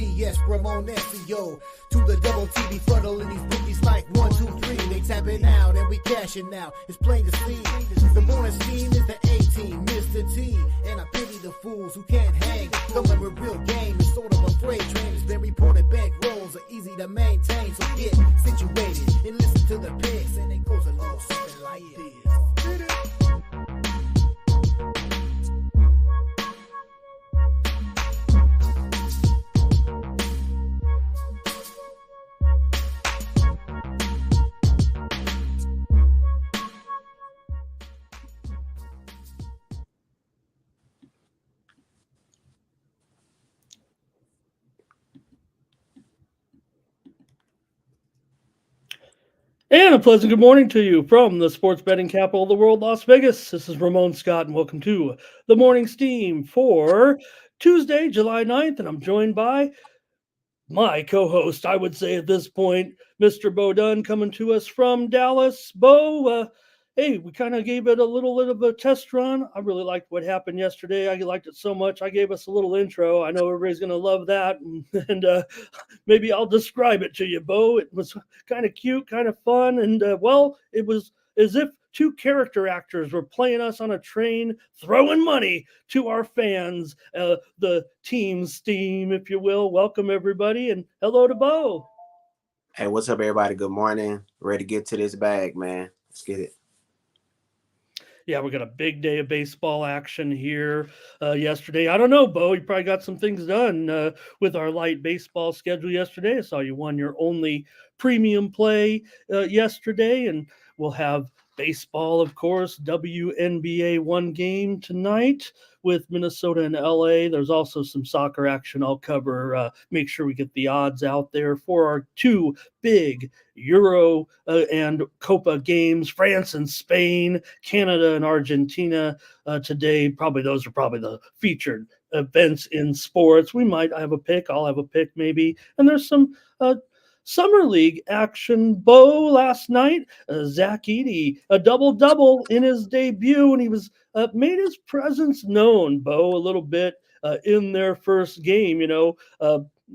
yes, Ramon SEO. To the double T, be fuddling these bookies like 1, 2, 3. They tapping out and we cashing out. It's plain to see. The morning steam is the A-team, Mr. T. And I pity the fools who can't hang. Coming with real game is sort of a freight train. It's been reported back rolls are easy to maintain. So get situated and listen to the picks. And it goes a little something like this. And a pleasant good morning to you from the sports betting capital of the world, Las Vegas. This is Ramon Scott, and welcome to the Morning Steam for Tuesday, July 9th. And I'm joined by my co-host, I would say at this point, Mr. Bo Dunn, coming to us from Dallas. Bo, hey, we kind of gave it a little bit of a test run. I really liked what happened yesterday. I liked it so much. I gave us a little intro. I know everybody's going to love that. And maybe I'll describe it to you, Bo. It was kind of cute, kind of fun. And, well, it was as if two character actors were playing us on a train, throwing money to our fans, the team's steam, if you will. Welcome, everybody, and hello to Bo. Hey, what's up, everybody? Good morning. Ready to get to this bag, man. Let's get it. Yeah, we got a big day of baseball action here yesterday. I don't know, Bo, you probably got some things done with our light baseball schedule yesterday. I saw you won your only premium play yesterday, and we'll have baseball, of course, WNBA one game tonight with Minnesota and LA. There's also some soccer action I'll cover. Make sure we get the odds out there for our two big Euro and Copa games, France and Spain, Canada and Argentina today. Those are probably the featured events in sports. We might have a pick. I'll have a pick maybe. And there's some Summer League action. Bo, last night, Zach Edey, a double-double in his debut, and he was made his presence known, Bo, a little bit in their first game.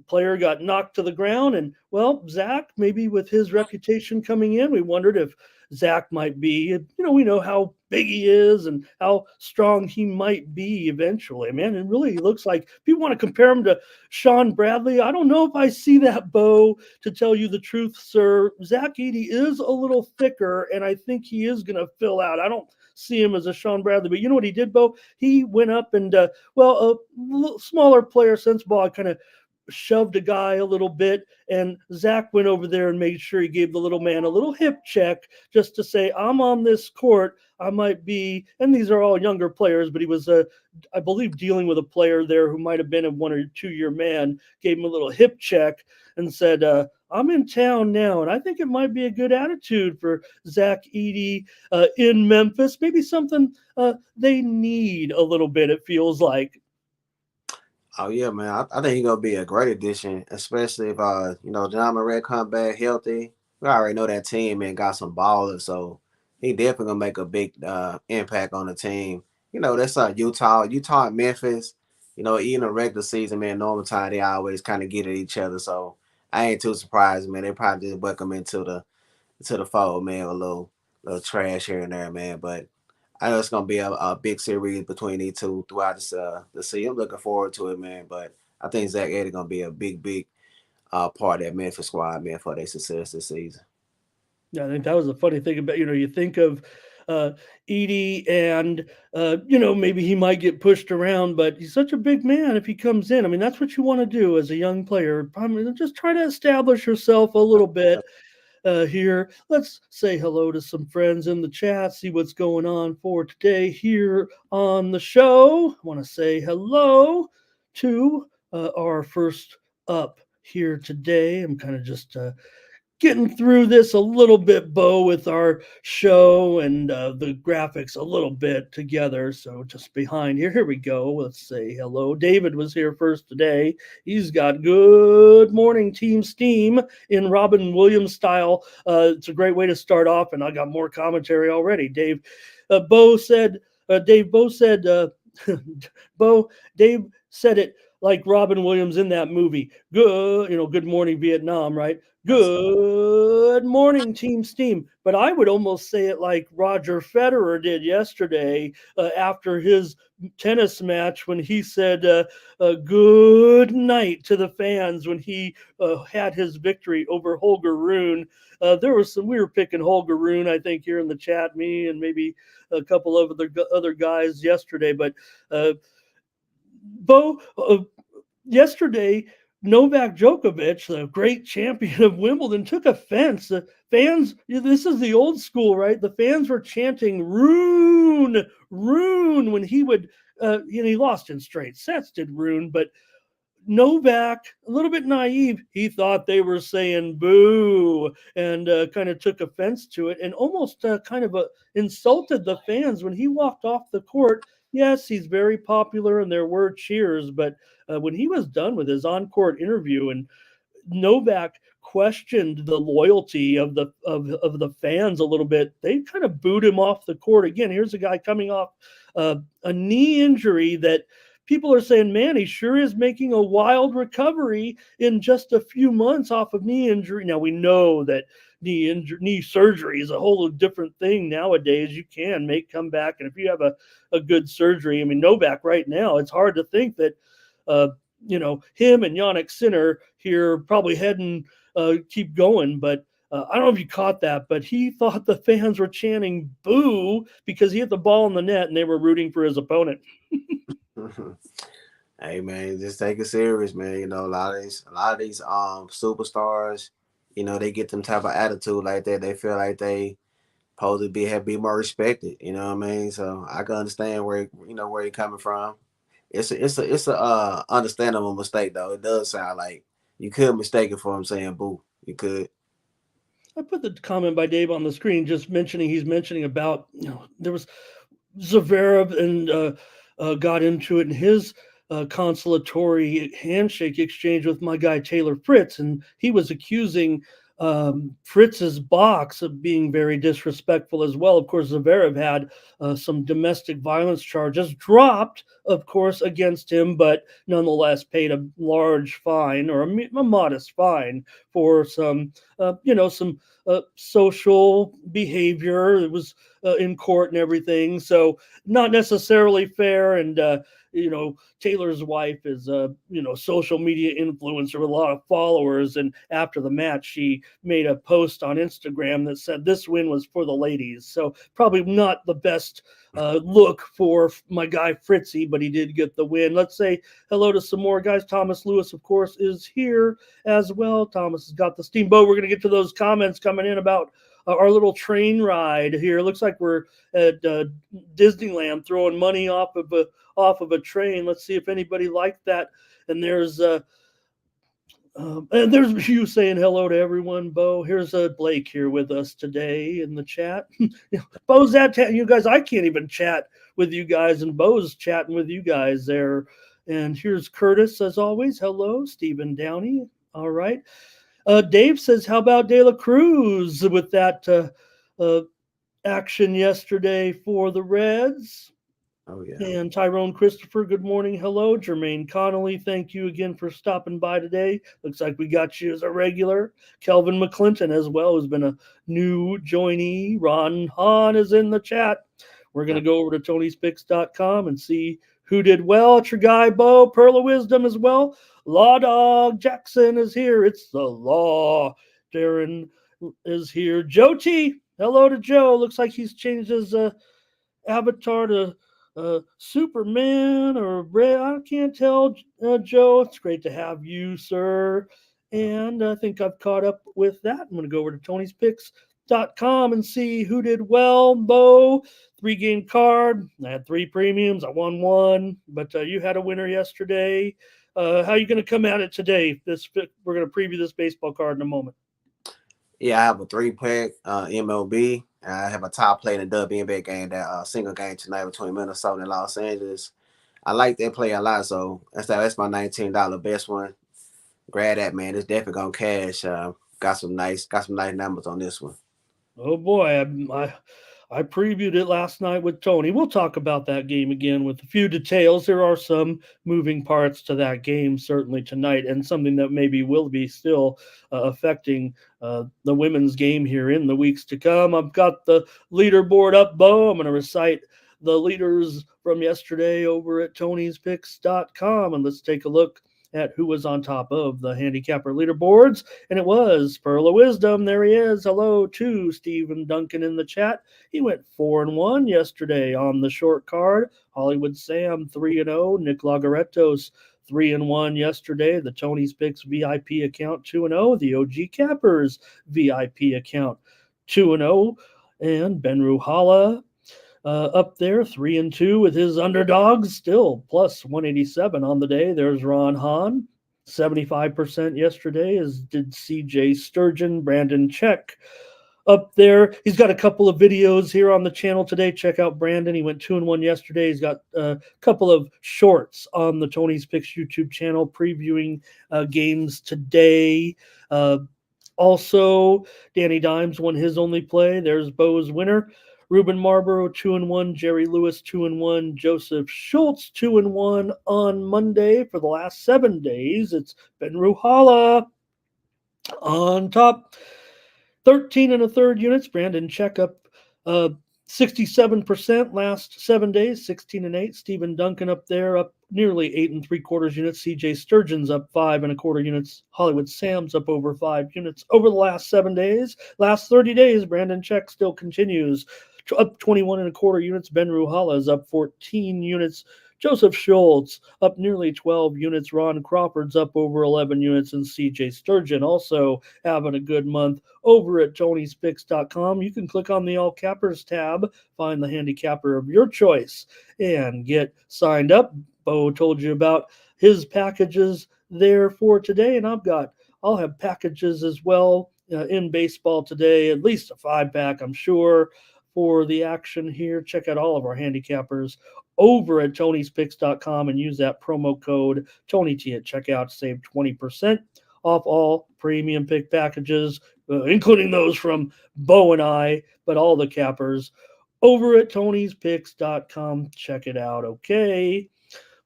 Player got knocked to the ground, and, well, Zach, maybe with his reputation coming in, we wondered if Zach might be, we know how big he is and how strong he might be eventually, man. It really looks like people want to compare him to Sean Bradley. I don't know if I see that, Bo, to tell you the truth, sir. Zach Edey is a little thicker, and I think he is going to fill out. I don't see him as a Sean Bradley, but you know what he did, Bo? He went up and, a little smaller player sense ball kind of shoved a guy a little bit, and Zach went over there and made sure he gave the little man a little hip check just to say, I'm on this court. I might be, and these are all younger players, but he was, I believe, dealing with a player there who might have been a 1 or 2 year man, gave him a little hip check and said, I'm in town now. And I think it might be a good attitude for Zach Edey in Memphis. Maybe something they need a little bit, it feels like. Oh, yeah, man. I think he's going to be a great addition, especially if, John Moran come back healthy. We already know that team, man, got some ballers, so he definitely going to make a big impact on the team. That's Utah and Memphis, even a regular season, man, normal time, they always kind of get at each other, so I ain't too surprised, man. They probably just welcome into the fold, man, a little trash here and there, man, but I know it's going to be a big series between these two throughout the season. I'm looking forward to it, man. But I think Zach Edey going to be a big part of that Memphis squad, man, for their success this season. Yeah, I think that was the funny thing about, you think of Edey and, maybe he might get pushed around, but he's such a big man if he comes in. I mean, that's what you want to do as a young player. Just try to establish yourself a little bit. Here. Let's say hello to some friends in the chat, see what's going on for today here on the show. I want to say hello to our first up here today. I'm kind of just getting through this a little bit, Bo, with our show and the graphics a little bit together. So just behind here we go. Let's say hello. David was here first today. He's got good morning team steam in Robin Williams style. It's a great way to start off, and I got more commentary already. Dave said, Dave said it like Robin Williams in that movie. Good Morning Vietnam, right? That's Good morning, Team Steam. But I would almost say it like Roger Federer did yesterday after his tennis match when he said good night to the fans when he had his victory over Holger Rune. We were picking Holger Rune, I think, here in the chat, me and maybe a couple of other guys yesterday. But Bo, yesterday, Novak Djokovic, the great champion of Wimbledon, took offense. The fans, this is the old school, right? The fans were chanting Rune, Rune when he would, he lost in straight sets, did Rune, but Novak, a little bit naive, he thought they were saying boo and kind of took offense to it and almost kind of insulted the fans when he walked off the court. Yes, he's very popular and there were cheers, but when he was done with his on-court interview and Novak questioned the loyalty of the fans a little bit, they kind of booed him off the court. Again, here's a guy coming off a knee injury that people are saying, man, he sure is making a wild recovery in just a few months off of knee injury. Now, we know that knee surgery is a whole different thing nowadays. You can come back. And if you have a good surgery, I mean, Novak right now, it's hard to think that, him and Yannick Sinner here probably heading, keep going. But I don't know if you caught that, but he thought the fans were chanting boo because he hit the ball in the net and they were rooting for his opponent. Hey man, just take it serious, man. A lot of these superstars, they get them type of attitude like that. They feel like they supposed to be more respected. You know what I mean? So I can understand where you're coming from. It's a understandable mistake though. It does sound like you could mistake it for him saying boo. You could. I put the comment by Dave on the screen, just he's mentioning about there was Zverev and got into it in his consolatory handshake exchange with my guy Taylor Fritz, and he was accusing Fritz's box of being very disrespectful as well. Of course, Zverev had some domestic violence charges dropped, of course, against him, but nonetheless paid a large fine or a modest fine for some social behavior. It was in court and everything, so not necessarily fair. And Taylor's wife is a social media influencer with a lot of followers, and after the match she made a post on Instagram that said this win was for the ladies. So probably not the best look for my guy Fritzy, but he did get the win. Let's say hello to some more guys. Thomas Lewis, of course, is here as well. Thomas has got the steamboat. We're going to get to those comments coming in about our little train ride here. Looks like we're at Disneyland throwing money off of a train. Let's see if anybody liked that. And there's you saying hello to everyone, Bo. Here's Blake here with us today in the chat. Bo's you guys. I can't even chat with you guys, and Bo's chatting with you guys there. And here's Curtis as always. Hello, Stephen Downey. All right. Dave says, how about De La Cruz with that action yesterday for the Reds? Oh, yeah. And Tyrone Christopher, good morning. Hello. Jermaine Connolly, thank you again for stopping by today. Looks like we got you as a regular. Kelvin McClinton as well has been a new joinee. Ron Hahn is in the chat. We're going to go over to Tony'sPicks.com and see who did well. It's your guy, Bo. Pearl of Wisdom as well. Law Dog Jackson is here. It's the law. Darren is here. Joe T. Hello to Joe. Looks like he's changed his avatar to Superman or Red. I can't tell, Joe. It's great to have you, sir. And I think I've caught up with that. I'm going to go over to Tony'sPicks.com and see who did well. Bo, 3-game card. I had 3 premiums. I won 1, but you had a winner yesterday. How are you going to come at it today? We're going to preview this baseball card in a moment. Yeah, I have a 3-pack MLB. I have a top play in the WNBA game, that single game tonight between Minnesota and Los Angeles. I like that play a lot, so that's my $19 best one. Grab that, man. It's definitely gonna cash. Got some nice numbers on this one. Oh boy, I previewed it last night with Tony. We'll talk about that game again with a few details. There are some moving parts to that game, certainly tonight, and something that maybe will be still affecting the women's game here in the weeks to come. I've got the leaderboard up, Bo. I'm going to recite the leaders from yesterday over at Tony'sPicks.com, and let's take a look at who was on top of the handicapper leaderboards. And it was Pearl of Wisdom. There he is. Hello to Stephen Duncan in the chat. He went 4-1 yesterday on the short card. Hollywood Sam 3-0. Nick Lagarettos 3-1 yesterday. The Tony's Picks VIP account 2-0. The OG Cappers VIP account 2-0. And Ben Ruhala up there, 3-2 with his underdogs, still plus 187 on the day. There's Ron Hahn, 75% yesterday, as did CJ Sturgeon, Brandon Check up there. He's got a couple of videos here on the channel today. Check out Brandon. He went 2-1 yesterday. He's got a couple of shorts on the Tony's Picks YouTube channel previewing games today. Also, Danny Dimes won his only play. There's Bo's winner. Ruben Marlboro 2-1, Jerry Lewis 2-1, Joseph Schultz 2-1 on Monday. For the last 7 days, it's Ben Ruhala on top. 13 1/3 units. Brandon Check up 67% last 7 days, 16-8. Stephen Duncan up there, up nearly 8 3/4 units. CJ Sturgeon's up 5 1/4 units. Hollywood Sam's up over 5 units over the last 7 days. Last 30 days, Brandon Check still continues up 21 1/4 units. Ben Ruhala is up 14 units. Joseph Schultz up nearly 12 units. Ron Crawford's up over 11 units. And CJ Sturgeon also having a good month over at Tony'sPicks.com. You can click on the All Cappers tab, find the handicapper of your choice, and get signed up. Bo told you about his packages there for today, and I'll have packages as well in baseball today, at least a 5-pack, I'm sure, for the action here. Check out all of our handicappers over at Tony'sPicks.com and use that promo code TonyT at checkout to save 20% off all premium pick packages, including those from Bo and I, but all the cappers over at Tony'sPicks.com. Check it out. Okay,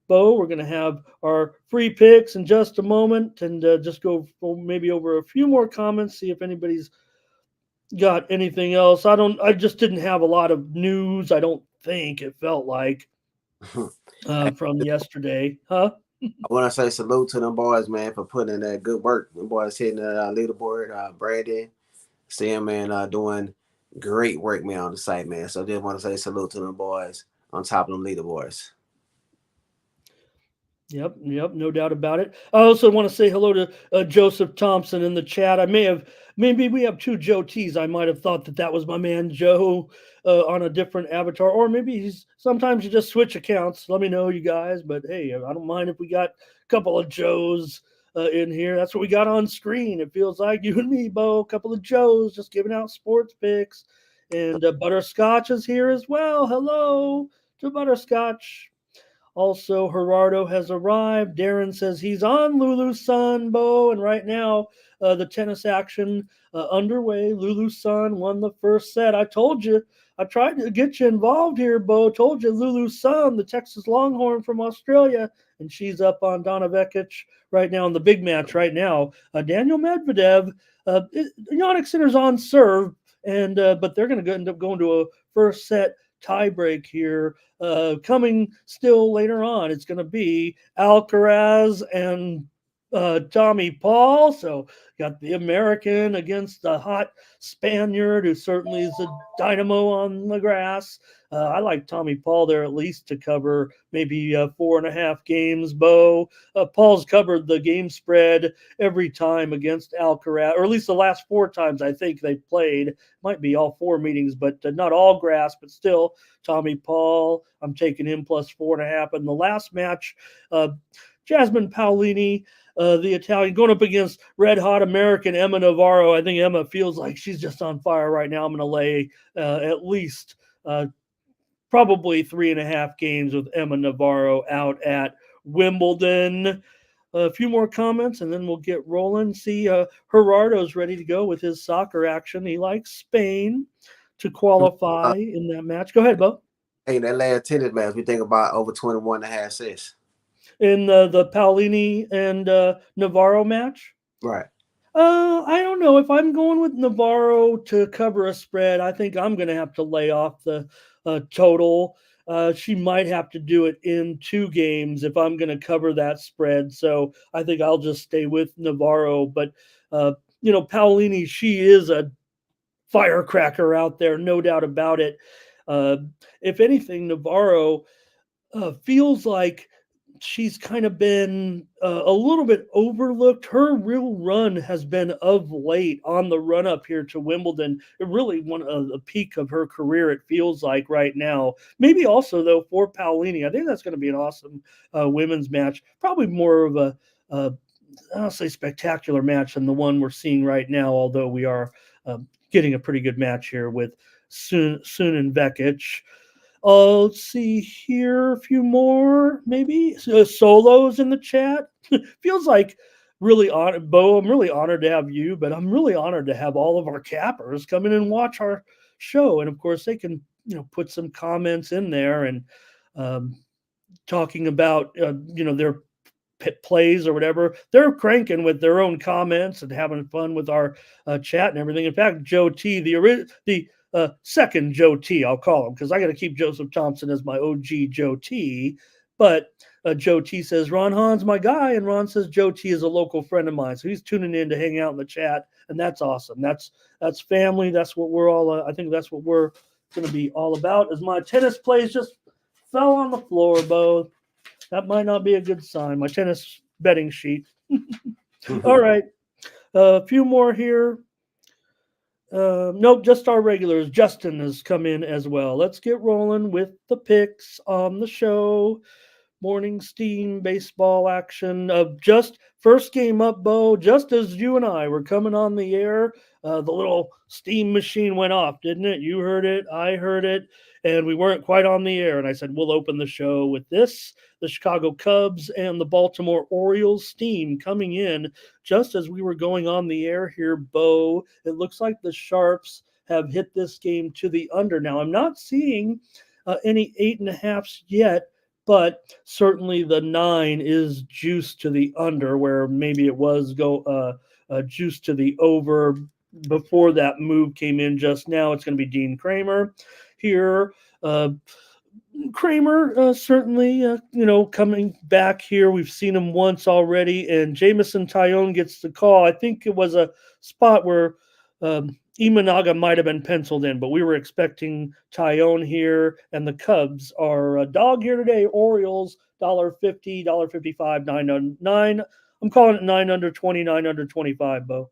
Bo, we're going to have our free picks in just a moment, and just go maybe over a few more comments, see if anybody's got anything else. I just didn't have a lot of news. I don't think it felt like from yesterday. Huh? I want to say salute to them boys, man, for putting in that good work. Them boys hitting the leaderboard. Brandon, Sam, man, doing great work, man, on the site, man. So just want to say salute to them boys on top of them leaderboards. Yep, no doubt about it. I also want to say hello to Joseph Thompson in the chat. Maybe we have two Joe T's. I might have thought that was my man Joe on a different avatar, or maybe sometimes you just switch accounts. Let me know, you guys. But hey, I don't mind if we got a couple of Joes in here. That's what we got on screen. It feels like you and me, Bo, a couple of Joes just giving out sports picks. And Butterscotch is here as well. Hello to Butterscotch. Also, Gerardo has arrived. Darren says he's on Lulu's Sun, Bo, and right now the tennis action underway. Lulu's Sun won the first set. I told you. I tried to get you involved here, Bo. Told you Lulu's Sun, the Texas Longhorn from Australia, and she's up on Donna Vekic right now in the big match right now. Daniel Medvedev, Yannick Sinner's on serve, and but they're going to end up going to a first set tiebreak here. Coming still later on, it's going to be Alcaraz and Tommy Paul. So got the American against the hot Spaniard, who certainly is a dynamo on the grass. I like Tommy Paul there at least to cover maybe 4.5 games, Bo. Paul's covered the game spread every time against Alcaraz, or at least the last 4 times I think they played. Might be all 4 meetings, but not all grass, but still Tommy Paul. I'm taking him plus 4.5. In the last match, Jasmine Paolini, the Italian, going up against red-hot American Emma Navarro. I think Emma feels like she's just on fire right now. I'm going to lay at least probably 3.5 games with Emma Navarro out at Wimbledon. A few more comments, and then we'll get rolling. See, Gerardo's ready to go with his soccer action. He likes Spain. to qualify in that match. Go ahead, Bo. Hey, that last tennis match, we think about over 21.5 sets. In the Paolini and Navarro match. Right. I don't know if I'm going with Navarro to cover a spread. I think I'm going to have to lay off the total. She might have to do it in 2 games if I'm going to cover that spread. So I think I'll just stay with Navarro. But Paolini, she is a firecracker out there, no doubt about it. If anything, Navarro feels like she's kind of been a little bit overlooked. Her real run has been of late on the run up here to Wimbledon. It really one of the peak of her career, it feels like right now. Maybe also, though, for Paolini, I think that's going to be an awesome women's match. Probably more of a, I'll say, spectacular match than the one we're seeing right now, although we are getting a pretty good match here with Sun and Vekic. Let's see here, a few more, maybe solos in the chat. Feels like really honored, Bo. I'm really honored to have you, but I'm really honored to have all of our cappers come in and watch our show. And of course, they can put some comments in there and talking about their plays or whatever. They're cranking with their own comments and having fun with our chat and everything. In fact, Joe T, the second Joe T, I'll call him, because I got to keep Joseph Thompson as my OG Joe T. But Joe T says, Ron Hahn's my guy. And Ron says, Joe T is a local friend of mine. So he's tuning in to hang out in the chat. And that's awesome. That's family. That's what we're all, I think that's what we're going to be all about. As my tennis plays just fell on the floor, Bo. That might not be a good sign. My tennis betting sheet. All right. A few more here. Nope, just our regulars. Justin has come in as well. Let's get rolling with the picks on the show. Morning steam baseball action of just first game up, Bo. Just as you and I were coming on the air, the little steam machine went off, didn't it? You heard it. I heard it. And we weren't quite on the air. And I said, we'll open the show with this. The Chicago Cubs and the Baltimore Orioles steam coming in just as we were going on the air here, Bo. It looks like the Sharps have hit this game to the under. Now, I'm not seeing any 8.5s yet, but certainly the 9 is juiced to the under, where maybe it was juiced to the over before that move came in just now. It's going to be Dean Kramer here. Kramer certainly, coming back here. We've seen him once already, and Jamison Tyone gets the call. I think it was a spot where Imanaga might have been penciled in, but we were expecting Tyone here, and the Cubs are a dog here today. Orioles, $1.50, $1.55, 9 I'm calling it 9 under 20, 9 under 25, Bo.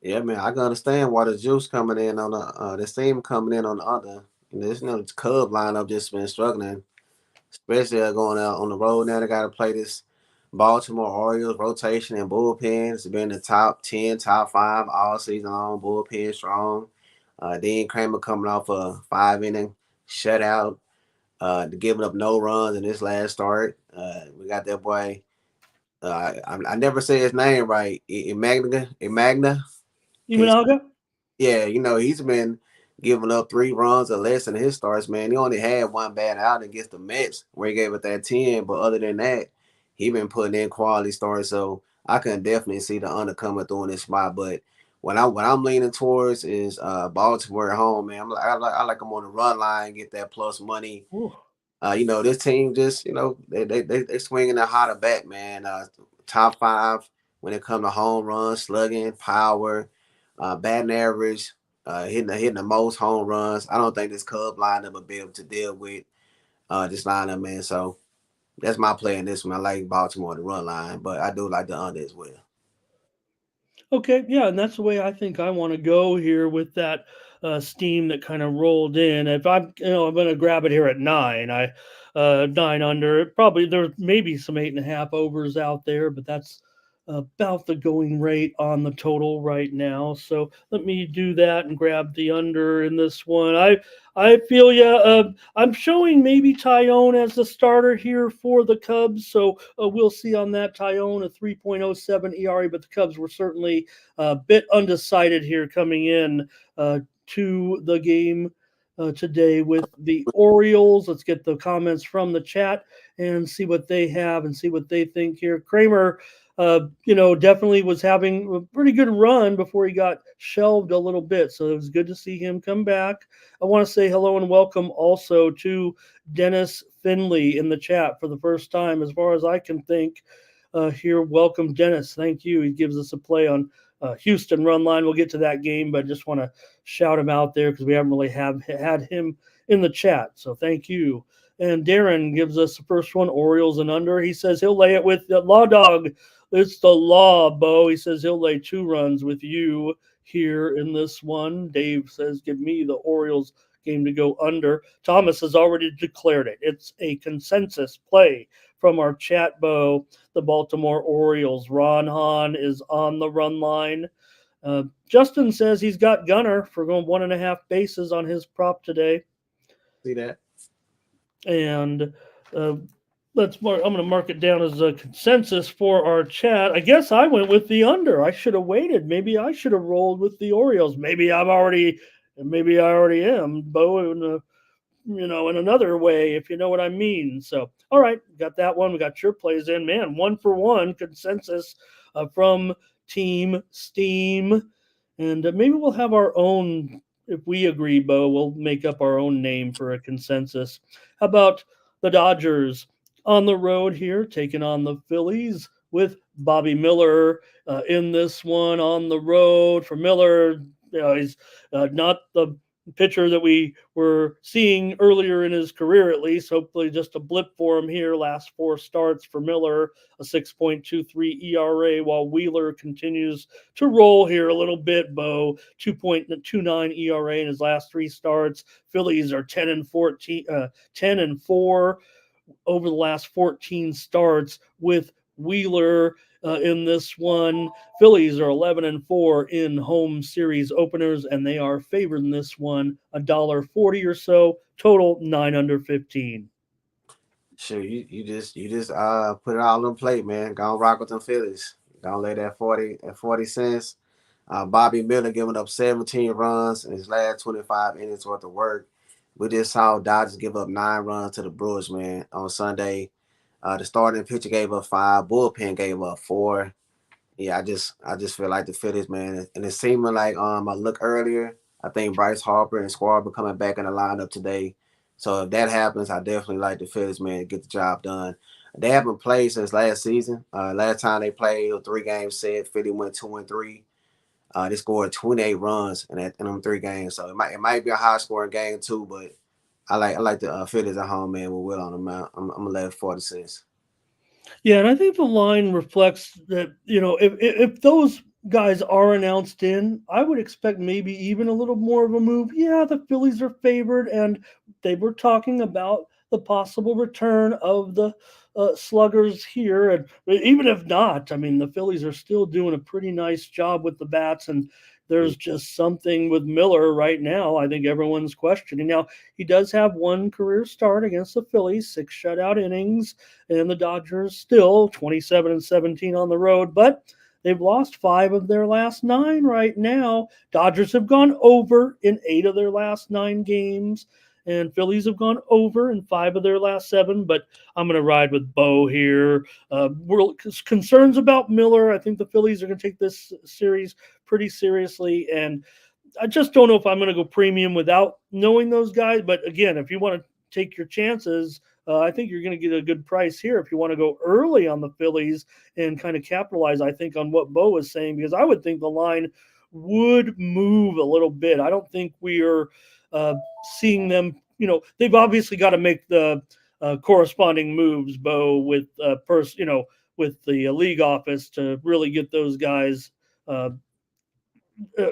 Yeah, man, I can understand why the juice coming in on the steam coming in on the under. This Cub lineup just been struggling, especially going out on the road now. They got to play this Baltimore Orioles rotation and bullpen. It's been the top 10, top 5 all season long. Bullpen strong. Dean Kramer coming off a 5-inning shutout, giving up no runs in this last start. We got that boy. I never say his name right. Imanaga. Yeah, he's been giving up 3 runs or less in his starts, man. He only had 1 bad out against the Mets where he gave it that 10, but other than that, he been putting in quality starts. So I can definitely see the under coming through in this spot. But what I'm leaning towards is Baltimore at home, man. I like them on the run line, get that plus money. This team just, they swinging a hotter bat, man. Top 5 when it comes to home runs, slugging, power, batting average. Hitting the most home runs. I don't think this Cub lineup will be able to deal with this lineup, man. So that's my play in this one. I like Baltimore to run line, but I do like the under as well. Okay, yeah, and that's the way I think I want to go here with that steam that kind of rolled in. If I'm going to grab it here at 9. 9 under. Probably there may be some 8.5 overs out there, but that's about the going rate on the total right now. So let me do that and grab the under in this one. I feel I'm showing maybe Tyone as the starter here for the Cubs. So we'll see on that. Tyone, a 3.07 ERA, but the Cubs were certainly a bit undecided here coming in to the game today with the Orioles. Let's get the comments from the chat and see what they have and see what they think here. Kramer, definitely was having a pretty good run before he got shelved a little bit. So it was good to see him come back. I want to say hello and welcome also to Dennis Finley in the chat for the first time, as far as I can think. Here, welcome, Dennis. Thank you. He gives us a play on Houston run line. We'll get to that game, but just want to shout him out there because we haven't really had him in the chat. So thank you. And Darren gives us the first one, Orioles and under. He says he'll lay it with the Law Dog. It's the law, Bo. He says he'll lay 2 runs with you here in this one. Dave says give me the Orioles game to go under. Thomas has already declared it. It's a consensus play from our chat, Bo. The Baltimore Orioles. Ron Hahn is on the run line. Justin says he's got Gunner for going 1.5 bases on his prop today. See that? And I'm going to mark it down as a consensus for our chat. I guess I went with the under. I should have waited. Maybe I should have rolled with the Orioles. Maybe I already am, Bo, in another way, if you know what I mean. So, all right, got that one. We got your plays in, man. 1-for-1 consensus from Team Steam. And maybe we'll have our own, if we agree, Bo, we'll make up our own name for a consensus. How about the Dodgers on the road here, taking on the Phillies with Bobby Miller in this one on the road. For Miller, he's not the pitcher that we were seeing earlier in his career, at least. Hopefully just a blip for him here. Last 4 starts for Miller, a 6.23 ERA, while Wheeler continues to roll here a little bit, Bo. 2.29 ERA in his last 3 starts. Phillies are 10-4 over the last 14 starts with Wheeler in this one. Phillies are 11-4 in home series openers, and they are favored in this one $1.40 or so. Total 9 under 15. Sure, you just put it all on plate, man. Go and rock with them Phillies. Go and lay that 40 cents. Bobby Miller giving up 17 runs in his last 25 innings worth of work. We just saw Dodgers give up 9 runs to the Brewers, man, on Sunday. The starting pitcher gave up 5. Bullpen gave up 4. Yeah, I just feel like the Phillies, man. And it seemed like I looked earlier, I think Bryce Harper and Schwarber coming back in the lineup today. So if that happens, I definitely like the Phillies, man, to get the job done. They haven't played since last season. Last time they played, a 3-game set. Philly went 2-3. They scored 28 runs in them 3 games. So it might be a high scoring game too, but I like the Phillies at home, man, with Will on the mount. I'm gonna let it 40 cents. Yeah, and I think the line reflects that, if those guys are announced in, I would expect maybe even a little more of a move. Yeah, the Phillies are favored, and they were talking about the possible return of the sluggers here. And even if not, I mean, the Phillies are still doing a pretty nice job with the bats, and there's just something with Miller right now I think everyone's questioning. Now, he does have 1 career start against the Phillies, 6 shutout innings, and the Dodgers still 27-17 on the road, but they've lost 5 of their last 9 right now. Dodgers have gone over in 8 of their last 9 games, and Phillies have gone over in 5 of their last 7, but I'm going to ride with Bo here. Concerns about Miller. I think the Phillies are going to take this series pretty seriously, and I just don't know if I'm going to go premium without knowing those guys. But again, if you want to take your chances, I think you're going to get a good price here if you want to go early on the Phillies and kind of capitalize, I think, on what Bo was saying, because I would think the line would move a little bit. I don't think we are seeing them. They've obviously got to make the corresponding moves, Bo, with with the league office to really get those guys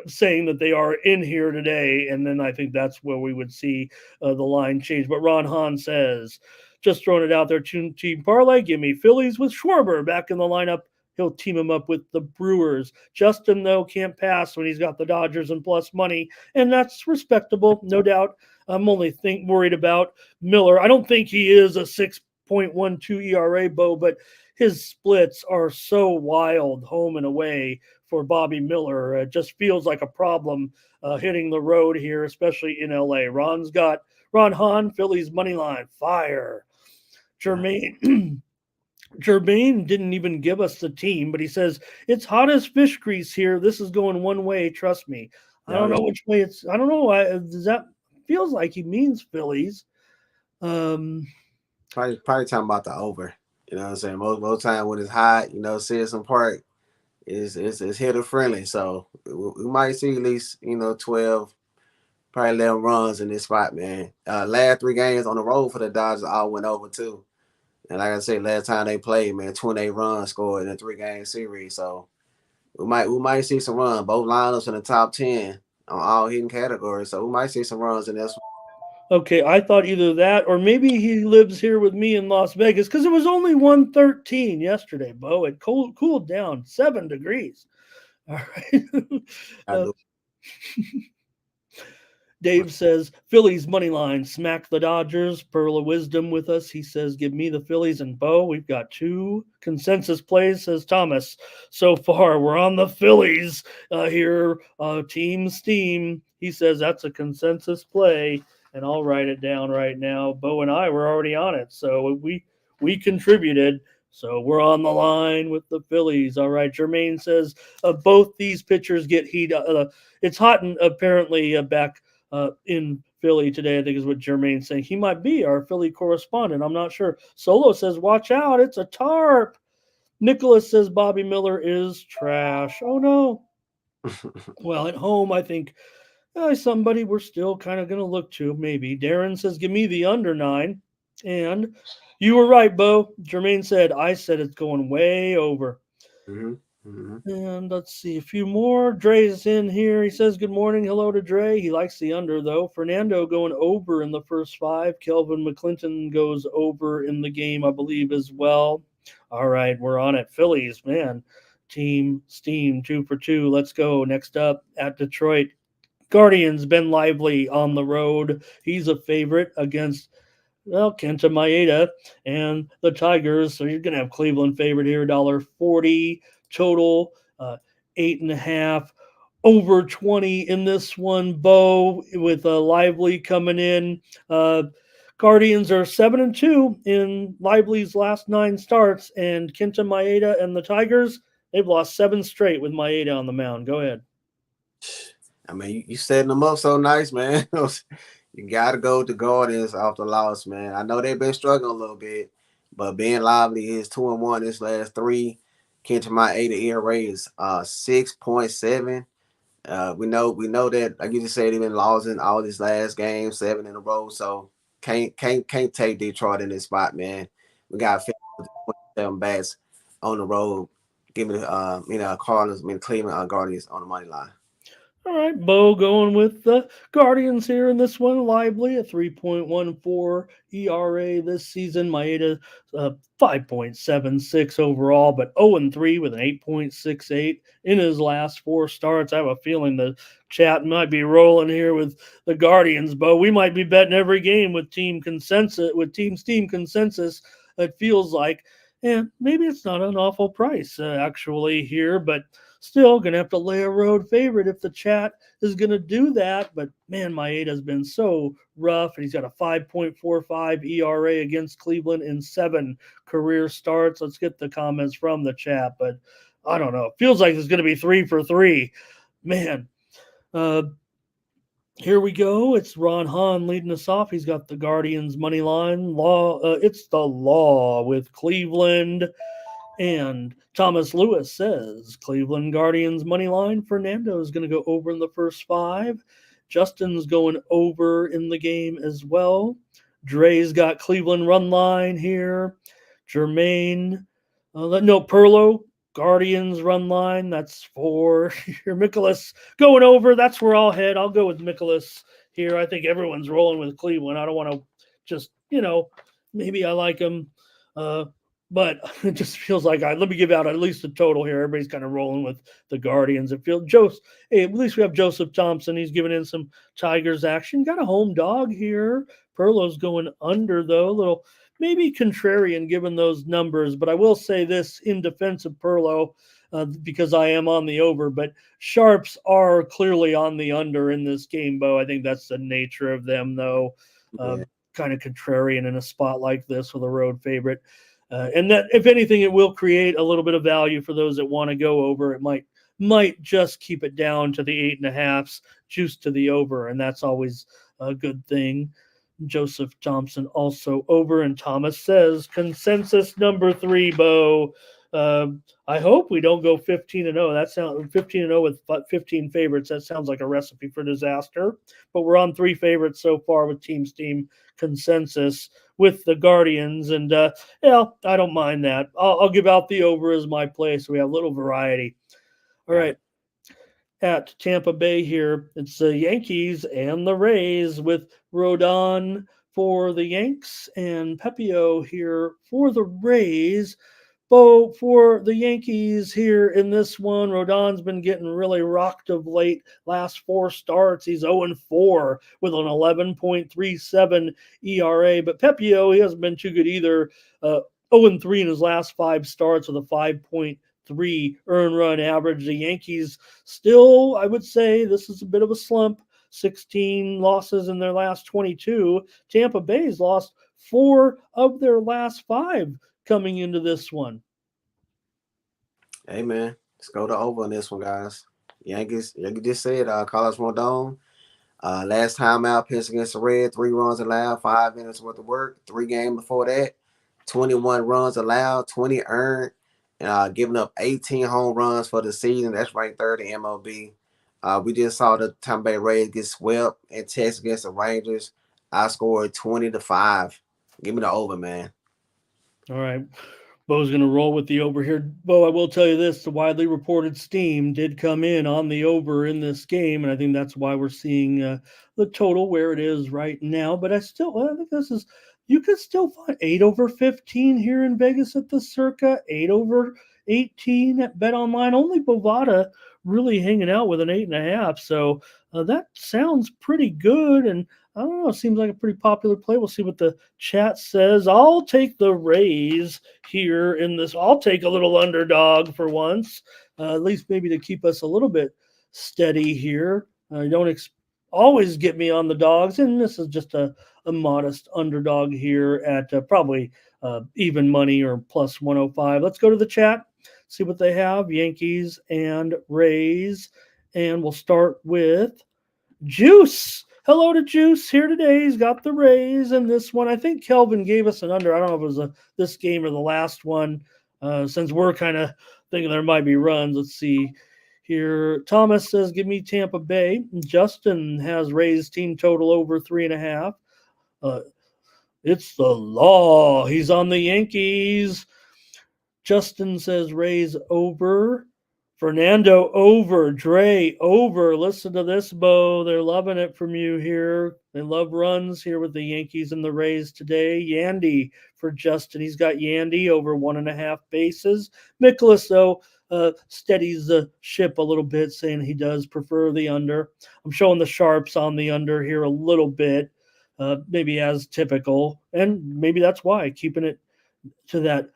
saying that they are in here today, and then I think that's where we would see the line change. But Ron Hahn says, just throwing it out there, team parlay, give me Phillies with Schwarber back in the lineup. He'll team him up with the Brewers. Justin, though, can't pass when he's got the Dodgers and plus money, and that's respectable, no doubt. I'm only worried about Miller. I don't think he is a 6.12 ERA, Bo, but his splits are so wild home and away for Bobby Miller. It just feels like a problem hitting the road here, especially in LA. Ron Hahn, Phillies money line, fire. Jermaine didn't even give us the team, but he says it's hot as fish grease here. This is going one way, trust me. I don't know which way it's. I don't know. Does that feels like he means Phillies? Probably talking about the over. You know what I'm saying? Most time when it's hot, Citizen Park is hitter friendly. So we might see at least 12, probably 11 runs in this spot, man. Last 3 games on the road for the Dodgers all went over too. And like I said, last time they played, man, 28 runs scored in a 3-game series. So we might see some runs. Both lineups in the top 10 on all hitting categories. So we might see some runs in this one. Okay, I thought either that or maybe he lives here with me in Las Vegas because it was only 113 yesterday, Bo. It cooled down 7 degrees. All right. Dave says, Phillies money line, smack the Dodgers. Pearl of Wisdom with us. He says, give me the Phillies and Bo. We've got 2 consensus plays, says Thomas. So far, we're on the Phillies here. Team Steam. He says that's a consensus play, and I'll write it down right now. Bo and I were already on it, so we contributed. So we're on the line with the Phillies. All right. Jermaine says both these pitchers get heat. It's hot and apparently back in Philly today, I think is what Jermaine's saying. He might be our Philly correspondent. I'm not sure. Solo says, watch out. It's a tarp. Nicholas says Bobby Miller is trash. Oh, no. Well, at home, I think somebody we're still kind of going to look to, maybe. Darren says, give me the under 9. And you were right, Bo. Jermaine said, I said it's going way over. Mm-hmm. Mm-hmm. And let's see, a few more. Dre's in here. He says, good morning. Hello to Dre. He likes the under, though. Fernando going over in the first 5. Kelvin McClinton goes over in the game, I believe, as well. All right, we're on it. Phillies, man. Team Steam, 2 for 2. Let's go. Next up at Detroit. Guardians, Ben Lively on the road. He's a favorite against Kenta Maeda and the Tigers. So you're going to have Cleveland favorite here, $1.40 total, 8.5, over 20 in this one. Bo with Lively coming in. Guardians are 7-2 in Lively's last 9 starts, and Kenta Maeda and the Tigers, they've lost 7 straight with Maeda on the mound. Go ahead. I mean, you setting them up so nice, man. You got to go with the Guardians off the loss, man. I know they've been struggling a little bit, but Ben Lively is 2-1 this last 3. Kenta Maeda ERA is 6.7. We know that, like you just said, they've been losing all these last games, 7 in a row. So can't take Detroit in this spot, man. We got 7 bats on the road. Give me Cleveland Guardians on the money line. All right, Bo going with the Guardians here in this one. Lively, a 3.14 ERA this season. Maeda, 5.76 overall, but 0-3 with an 8.68 in his last 4 starts. I have a feeling the chat might be rolling here with the Guardians, Bo. We might be betting every game with Team Steam consensus. It feels like, and maybe it's not an awful price actually here, but still going to have to lay a road favorite if the chat is going to do that. But, man, Maeda's been so rough, and he's got a 5.45 ERA against Cleveland in 7 career starts. Let's get the comments from the chat. But I don't know. It feels like it's going to be 3 for 3. Man, here we go. It's Ron Hahn leading us off. He's got the Guardians money line. It's the law with Cleveland. And Thomas Lewis says Cleveland Guardians money line. Fernando is going to go over in the first 5. Justin's going over in the game as well. Dre's got Cleveland run line here. Jermaine, Perlo, Guardians run line. That's 4. Here, Nicholas going over. That's where I'll head. I'll go with Nicholas here. I think everyone's rolling with Cleveland. I don't want to just, maybe I like him. But it just feels like let me give out at least a total here. Everybody's kind of rolling with the Guardians. At least we have Joseph Thompson. He's giving in some Tigers action. Got a home dog here. Perlo's going under, though. A little maybe contrarian given those numbers. But I will say this in defense of Perlo. because I am on the over, but sharps are clearly on the under in this game, Bo. I think that's the nature of them, though. Yeah. Kind of contrarian in a spot like this with a road favorite. And that, if anything, it will create a little bit of value for those that want to go over. It might just keep it down to the 8.5s, juice to the over, and that's always a good thing. Joseph Thompson also over, and Thomas says consensus number 3, Bo. I hope we don't go 15-0. That sounds 15-0 with 15 favorites. That sounds like a recipe for disaster. But we're on 3 favorites so far with Team Steam consensus with the Guardians, and I don't mind that. I'll give out the over as my play, so we have a little variety. All right. At Tampa Bay here, it's the Yankees and the Rays with Rodon for the Yanks and Pepio here for the Rays. Bo, for the Yankees here in this one, Rodon's been getting really rocked of late. Last 4 starts, he's 0-4 with an 11.37 ERA. But Pepio, he hasn't been too good either. 0-3 in his last 5 starts with a 5.3 earned run average. The Yankees still, I would say, this is a bit of a slump. 16 losses in their last 22. Tampa Bay's lost 4 of their last 5 coming into this one. Hey, man, let's go to over on this one, guys. Yankees, you just said, Carlos Rodon. Last time out, pitched against the Reds, 3 runs allowed, 5 minutes worth of work. 3 games before that, 21 runs allowed, 20 earned, giving up 18 home runs for the season. That's ranked 3rd in MLB. We just saw the Tampa Bay Rays get swept in Texas against the Rangers. I scored 20-5. Give me the over, man. All right. Bo's going to roll with the over here. Bo, I will tell you this, the widely reported steam did come in on the over in this game, and I think that's why we're seeing the total where it is right now. But I think this is, you could still find 8/15 here in Vegas at the Circa, 8/18 at BetOnline. Only Bovada really hanging out with an 8.5. So that sounds pretty good. And I don't know, it seems like a pretty popular play. We'll see what the chat says. I'll take the Rays here in this. I'll take a little underdog for once, at least maybe to keep us a little bit steady here. Don't always get me on the dogs, and this is just a modest underdog here at probably even money or plus 105. Let's go to the chat, see what they have. Yankees and Rays, and we'll start with Juice. Hello to Juice here today. He's got the Rays in this one. I think Kelvin gave us an under. I don't know if it was this game or the last one, since we're kind of thinking there might be runs. Let's see here. Thomas says, give me Tampa Bay. Justin has Rays team total over 3.5. It's the law. He's on the Yankees. Justin says Rays over. Fernando over. Dre over. Listen to this, Bo. They're loving it from you here. They love runs here with the Yankees and the Rays today. Yandy for Justin. He's got Yandy over 1.5 bases. Nicholas, though, steadies the ship a little bit, saying he does prefer the under. I'm showing the sharps on the under here a little bit, maybe as typical. And maybe that's why, keeping it to that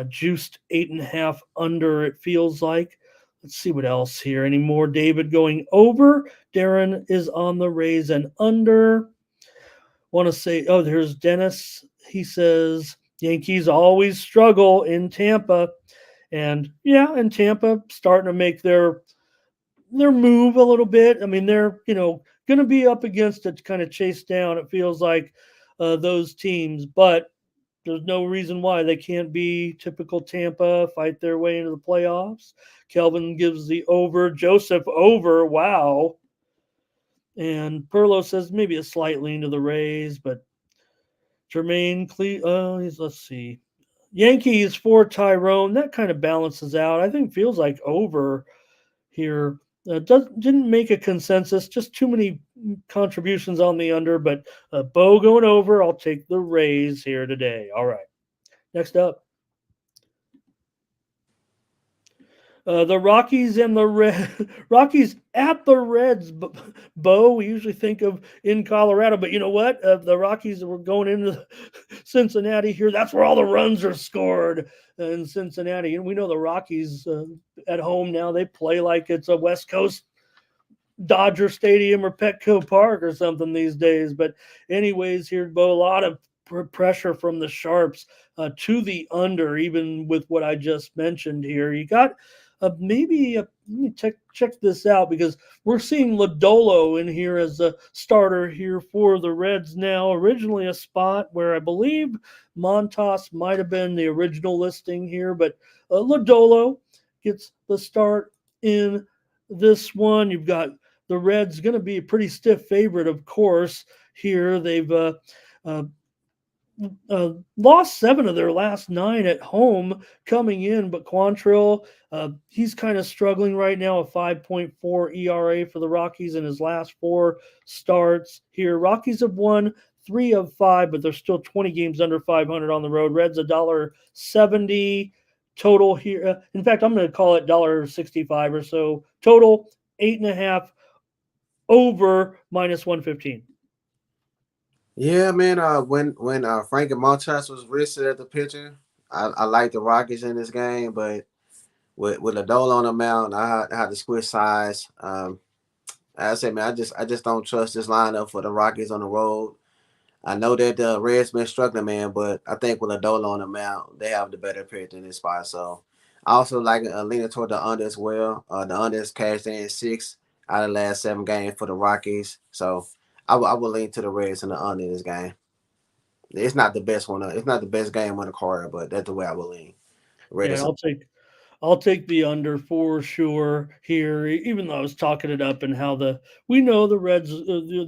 juiced 8.5 under, it feels like. Let's see what else here. Any more? David going over. Darren is on the Rays and under. Want to say, there's Dennis. He says Yankees always struggle in Tampa. And in Tampa starting to make their move a little bit. I mean, they're, going to be up against it, kind of chase down, it feels like, those teams. But there's no reason why they can't be typical Tampa, fight their way into the playoffs. Kelvin gives the over. Joseph over. Wow. And Perlo says maybe a slight lean to the Rays, but Jermaine let's see. Yankees for Tyrone. That kind of balances out. I think feels like over here. Didn't make a consensus, just too many contributions on the under, but Bo going over. I'll take the Rays here today. All right. Next up. The Rockies and the Rockies at the Reds, Bo. We usually think of in Colorado, but you know what? The Rockies were going into Cincinnati here. That's where all the runs are scored in Cincinnati. And we know the Rockies at home now. They play like it's a West Coast Dodger Stadium or Petco Park or something these days. But anyways, here, Bo, a lot of pressure from the Sharps to the under, even with what I just mentioned here. You got let me check this out, because we're seeing Lodolo in here as a starter here for the Reds now. Originally a spot where I believe Montas might have been the original listing here, but Lodolo gets the start in this one. You've got the Reds going to be a pretty stiff favorite, of course, here. They've lost 7 of their last 9 at home coming in, but Quantrill, he's kind of struggling right now, a 5.4 ERA for the Rockies in his last 4 starts here. Rockies have won 3 of 5, but they're still 20 games under 500 on the road. Reds $1.70 total here. In fact, I'm going to call it $1.65 or so. Total 8.5, over -115. Yeah, man. When Frankie Montas was listed at the pitcher, I like the Rockies in this game, but with Lodolo on the mound, I had to switch sides. I say, man, I just don't trust this lineup for the Rockies on the road. I know that the Reds been struggling, man, but I think with Lodolo on the mound, they have the better pitcher in this spot. So I also like leaning toward the under as well. The under is cashed in 6 out of the last 7 games for the Rockies. So I will lean to the Reds in the under in this game. It's not the best one. It's not the best game on the card, but that's the way I will lean. Yeah, Reds. I'll take the under for sure here, even though I was talking it up and how we know the Reds,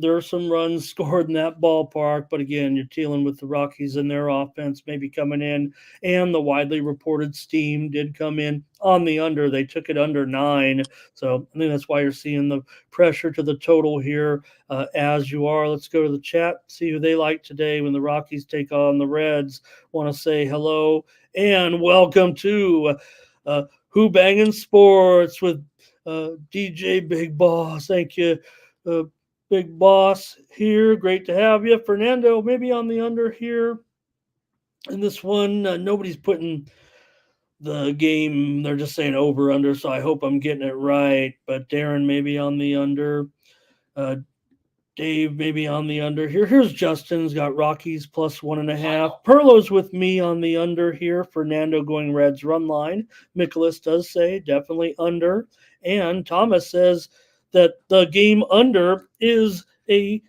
there are some runs scored in that ballpark, but again, you're dealing with the Rockies and their offense maybe coming in, and the widely reported steam did come in on the under. They took it under 9, so I think that's why you're seeing the pressure to the total here as you are. Let's go to the chat, see who they like today when the Rockies take on the Reds. Want to say hello and welcome to Who Bangin' Sports with DJ Big Boss. Thank you, Big Boss here. Great to have you. Fernando, maybe on the under here. In this one, nobody's putting the game. They're just saying over under, so I hope I'm getting it right. But Darren, maybe on the under. Dave, maybe on the under here. Here's Justin's got Rockies plus 1.5. Perlo's with me on the under here. Fernando going Reds run line. Nicholas does say definitely under. And Thomas says that the game under is a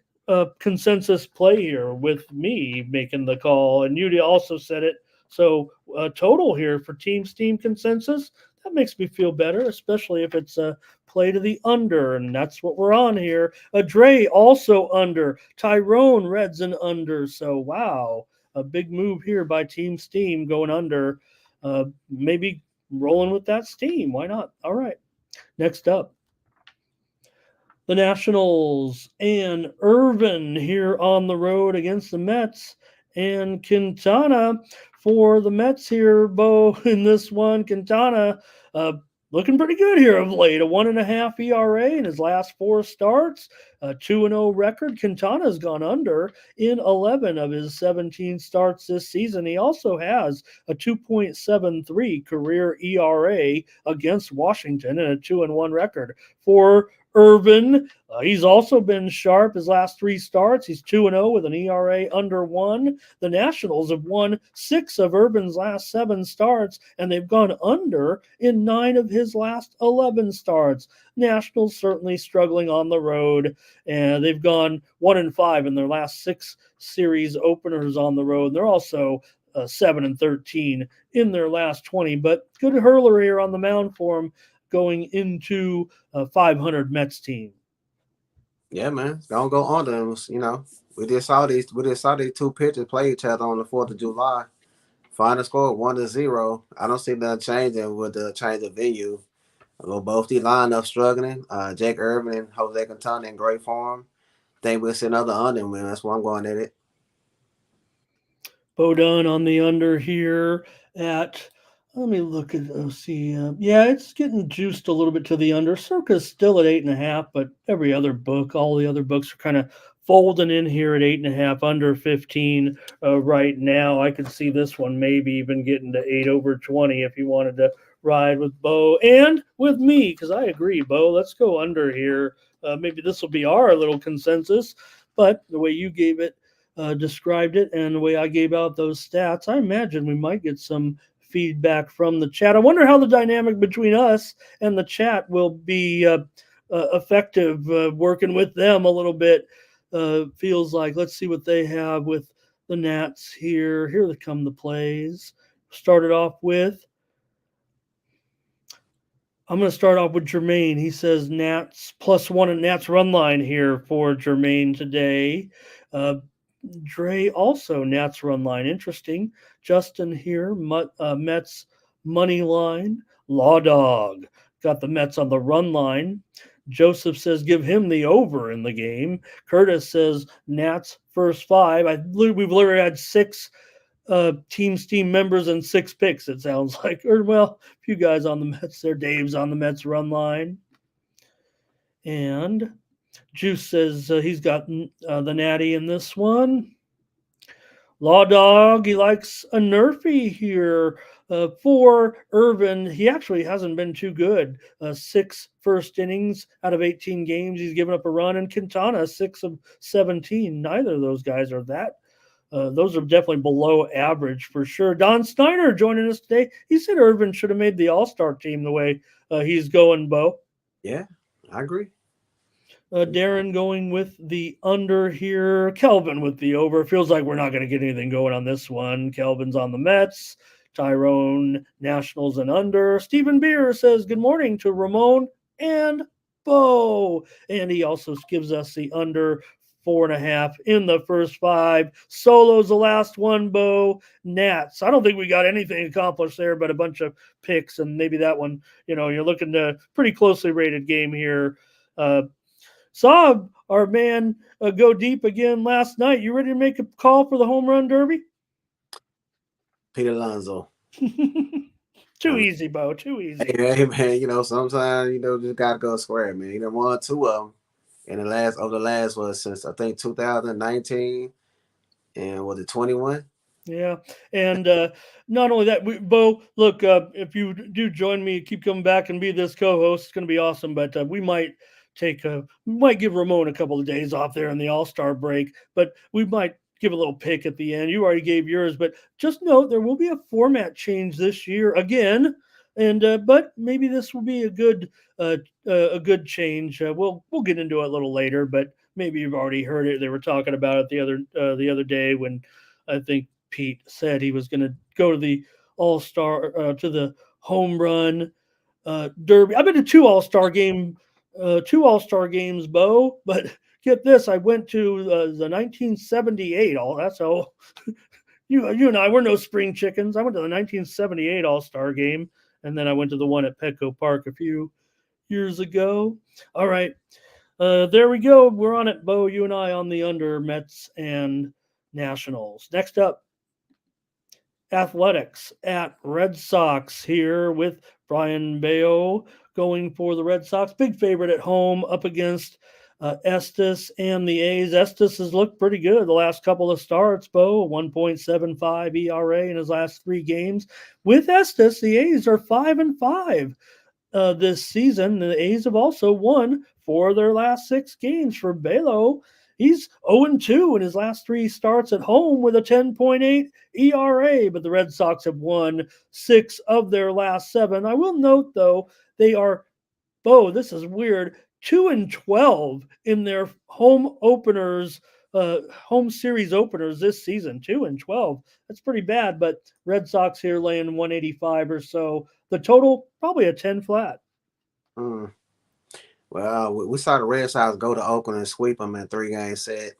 consensus play here, with me making the call. And you also said it. So total here for Team Steam consensus. That makes me feel better, especially if it's a play to the under, and that's what we're on here. Dre also under. Tyrone Reds and under. So wow, a big move here by Team Steam going under. Maybe rolling with that steam. Why not? All right. Next up, the Nationals and Irvin here on the road against the Mets. And Quintana for the Mets here, Bo, in this one. Quintana looking pretty good here of late. A 1.5 ERA in his last 4 starts. A 2-0 record. Quintana's gone under in 11 of his 17 starts this season. He also has a 2.73 career ERA against Washington and a 2-1 record. For Irvin, he's also been sharp his last 3 starts. He's 2-0 with an ERA under 1. The Nationals have won 6 of Irvin's last 7 starts, and they've gone under in 9 of his last 11 starts. Nationals certainly struggling on the road, and they've gone 1-5 in their last 6 series openers on the road. They're also 7-13 in their last 20, but good hurler here on the mound for him, going into a 500 Mets team. Yeah, man. Don't go on them. You know, we just saw these 2 pitchers play each other on the 4th of July. Final score 1-0. I don't see that changing with the change of venue. Well, both these lineups struggling. Jake Irvin and Jose Quintana in great form. Think we'll see another under win. That's why I'm going at it. Bo Dunn on the under here at Let me look at see. Yeah, it's getting juiced a little bit to the under. Circa's still at 8.5, but every other book, all the other books are kind of folding in here at 8.5, under 15 right now. I could see this one maybe even getting to 8/20 if you wanted to ride with Bo and with me, because I agree, Bo. Let's go under here. Maybe this will be our little consensus, but the way you gave it, described it, and the way I gave out those stats, I imagine we might get some feedback from the chat. I wonder how the dynamic between us and the chat will be effective, working with them a little bit. Feels like, let's see what they have with the Nats here. Here come the plays. Started off with, I'm going to start off with Jermaine. He says Nats +1 and Nats run line here for Jermaine today. Dre also Nats run line. Interesting. Justin here, Mets money line. Law Dog got the Mets on the run line. Joseph says give him the over in the game. Curtis says Nats first 5. We've literally had 6 team members and 6 picks, it sounds like. Or, well, a few guys on the Mets there. Dave's on the Mets run line. And Juice says he's got the Natty in this one. Law Dog, he likes a Nerfy here for Irvin. He actually hasn't been too good. 6 first innings out of 18 games. He's given up a run. And Quintana, 6 of 17. Neither of those guys are that. Those are definitely below average for sure. Don Steiner joining us today. He said Irvin should have made the All-Star team the way he's going, Bo. Yeah, I agree. Darren going with the under here. Kelvin with the over. Feels like we're not going to get anything going on this one. Kelvin's on the Mets. Tyrone, Nationals and under. Stephen Beer says good morning to Ramon and Bo. And he also gives us the under 4.5 in the first 5. Solo's the last one, Bo. Nats. I don't think we got anything accomplished there, but a bunch of picks. And maybe that one, you're looking to pretty closely rated game here. Saw our man go deep again last night. You ready to make a call for the home run derby? Pete Alonso. Too easy, Bo. Too easy. Hey, man, sometimes, just got to go square, man. He done won 2 of them. And the last was since, I think, 2019. And was it 21? Yeah. And not only that, Bo, look, if you do join me, keep coming back and be this co-host, it's going to be awesome. But we might give Ramon a couple of days off there in the All-Star break, but we might give a little pick at the end. You already gave yours, but just note there will be a format change this year again, and but maybe this will be a good change. We'll get into it a little later, but maybe you've already heard it. They were talking about it the other day when I think Pete said he was going to go to the All-Star to the home run derby. I've been to 2 All-Star games, Bo, but get this, I went to the 1978 that's all. you and I were no spring chickens. I went to the 1978 All-Star game, and then I went to the one at Petco Park a few years ago. All right, there we go. We're on it, Bo. You and I on the under Mets and Nationals. Next up, Athletics at Red Sox here with Brian Bayo going for the Red Sox. Big favorite at home up against Estes and the A's. Estes has looked pretty good the last couple of starts, Bo. 1.75 ERA in his last 3 games. With Estes, the A's are 5-5 this season. The A's have also won 4 of their last 6 games. For Bayo, he's 0-2 in his last 3 starts at home with a 10.8 ERA, but the Red Sox have won 6 of their last 7. I will note, though, they are, Bo, this is weird, 2-12 in their home openers, home series openers this season. 2-12. That's pretty bad, but Red Sox here laying 185 or so. The total, probably a 10 flat. Well, we saw the Red Sox go to Oakland and sweep them in 3-game set.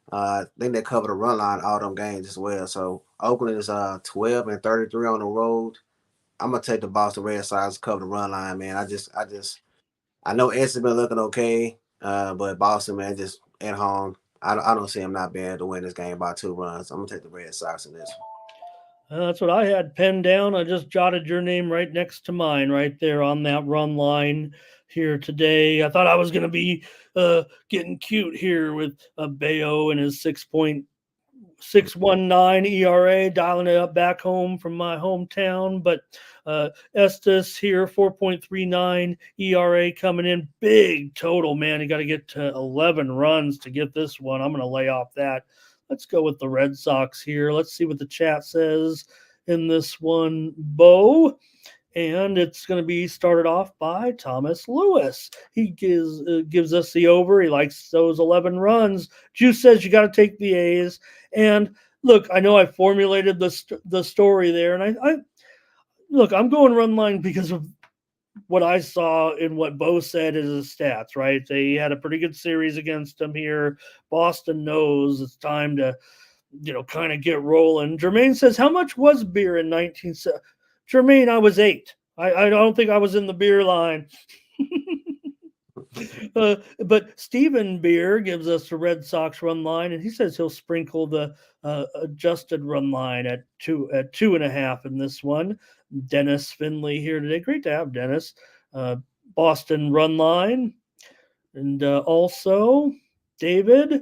I think they covered the run line all them games as well. So Oakland is 12-33 on the road. I'm gonna take the Boston Red Sox to cover the run line, man. I know Ed's been looking okay, but Boston, man, just at home, I don't see him not being able to win this game by 2 runs. I'm gonna take the Red Sox in this one. That's what I had penned down. I just jotted your name right next to mine, right there on that run line here today. I thought I was going to be getting cute here with Bayo and his 6.619 ERA, dialing it up back home from my hometown. But Estes here, 4.39 ERA coming in. Big total, man. You got to get to 11 runs to get this one. I'm going to lay off that. Let's go with the Red Sox here. Let's see what the chat says in this one, Bo. And it's going to be started off by Thomas Lewis. He gives us the over. He likes those 11 runs. Juice says you got to take the A's. And look, I know I formulated the story there. And I'm going run line because of what I saw in what Bo said is his stats, right? They had a pretty good series against them here. Boston knows it's time to, kind of get rolling. Jermaine says, how much was beer in 1970? Jermaine, I was 8. I don't think I was in the beer line. But Stephen Beer gives us the Red Sox run line, and he says he'll sprinkle the adjusted run line at 2.5 in this one. Dennis Finley here today. Great to have Dennis. Boston run line. And also David.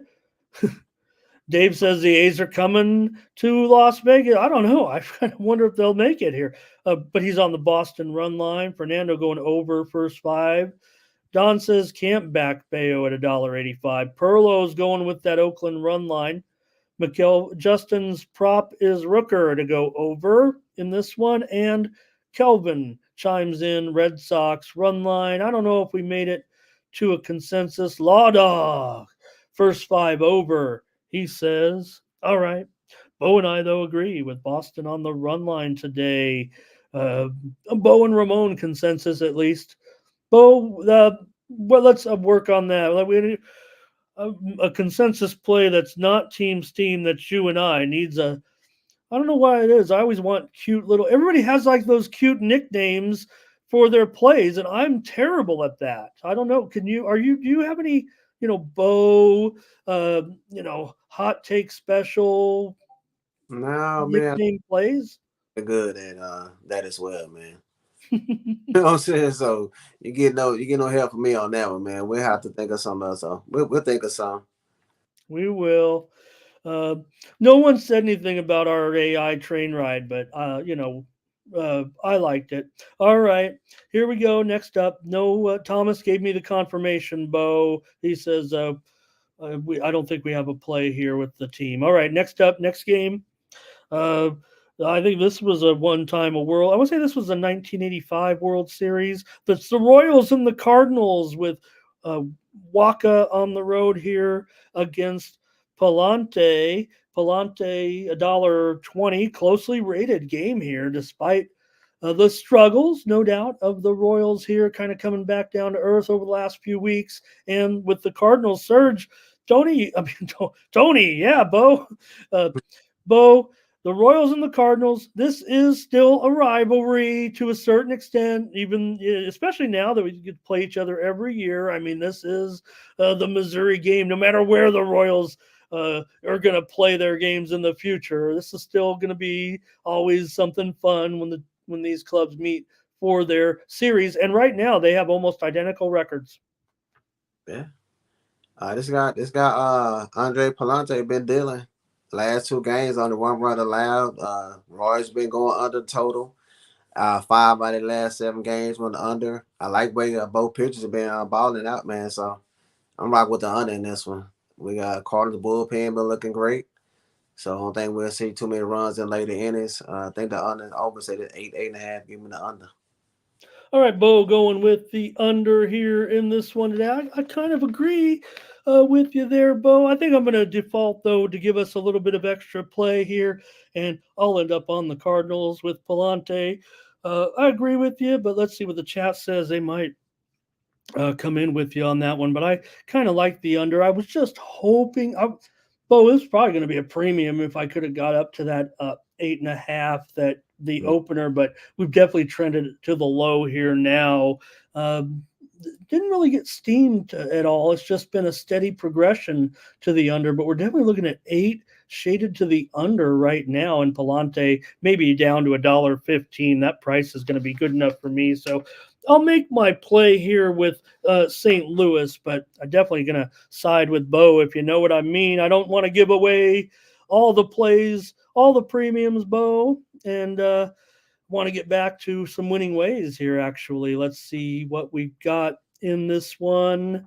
Dave says the A's are coming to Las Vegas. I don't know. I kind of wonder if they'll make it here. But he's on the Boston run line. Fernando going over first 5. Don says can't back Bayo at $1.85. Perlo's going with that Oakland run line. Justin's prop is Rooker to go over in this one. And Kelvin chimes in Red Sox run line. I don't know if we made it to a consensus. Law Dog, first 5 over, he says. All right. Bo and I, though, agree with Boston on the run line today. Bo and Ramon consensus, at least. Bo, let's work on that. We a consensus play that's not team's team, that's you and I needs I don't know why it is. I always want cute little, everybody has like those cute nicknames for their plays, and I'm terrible at that. I don't know. Do you have any, Bo, hot take special No, nickname man, plays? good at that as well, man. You know what I'm saying? So you get no help from me on that one, man. We'll have to think of something else. So we'll think of something. We will. No one said anything about our AI train ride, but I liked it. All right, here we go. Next up, Thomas gave me the confirmation. Bo, he says, I don't think we have a play here with the team. All right, next game. I think this was I would say this was a 1985 World Series. That's the Royals and the Cardinals with Waka on the road here against Palante. Palante, $1.20, closely rated game here, despite the struggles, no doubt, of the Royals here, kind of coming back down to earth over the last few weeks. And with the Cardinals surge, Tony, yeah, Bo. Bo, the Royals and the Cardinals, this is still a rivalry to a certain extent, even especially now that we get to play each other every year. I mean, this is the Missouri game, no matter where the Royals are going to play their games in the future. This is still going to be always something fun when these clubs meet for their series. And right now they have almost identical records. Yeah. This guy Andre Palante been dealing. Last 2 games on the 1 run allowed. Roy's been going under total. 5 out of the last 7 games went under. I like where both pitchers have been balling out, man. So I'm rocking with the under in this one. We got Cardinals bullpen been looking great. So I don't think we'll see too many runs in later innings. I think the under over said it 8.5. Give me the under. All right, Bo, going with the under here in this one today. I kind of agree with you there, Bo. I think I'm going to default, though, to give us a little bit of extra play here, and I'll end up on the Cardinals with Palante. I agree with you, but let's see what the chat says. They might come in with you on that one, but I kind of like the under. I was just hoping, Bo, this is probably going to be a premium if I could have got up to that 8.5 that the opener, but we've definitely trended to the low here now. Didn't really get steamed at all. It's just been a steady progression to the under, but we're definitely looking at 8 shaded to the under right now, and Palante maybe down to $1.15. That price is going to be good enough for me. So I'll make my play here with St. Louis, but I'm definitely going to side with Bo, if you know what I mean. I don't want to give away all the plays, all the premiums, Bo, and want to get back to some winning ways here, actually. Let's see what we've got in this one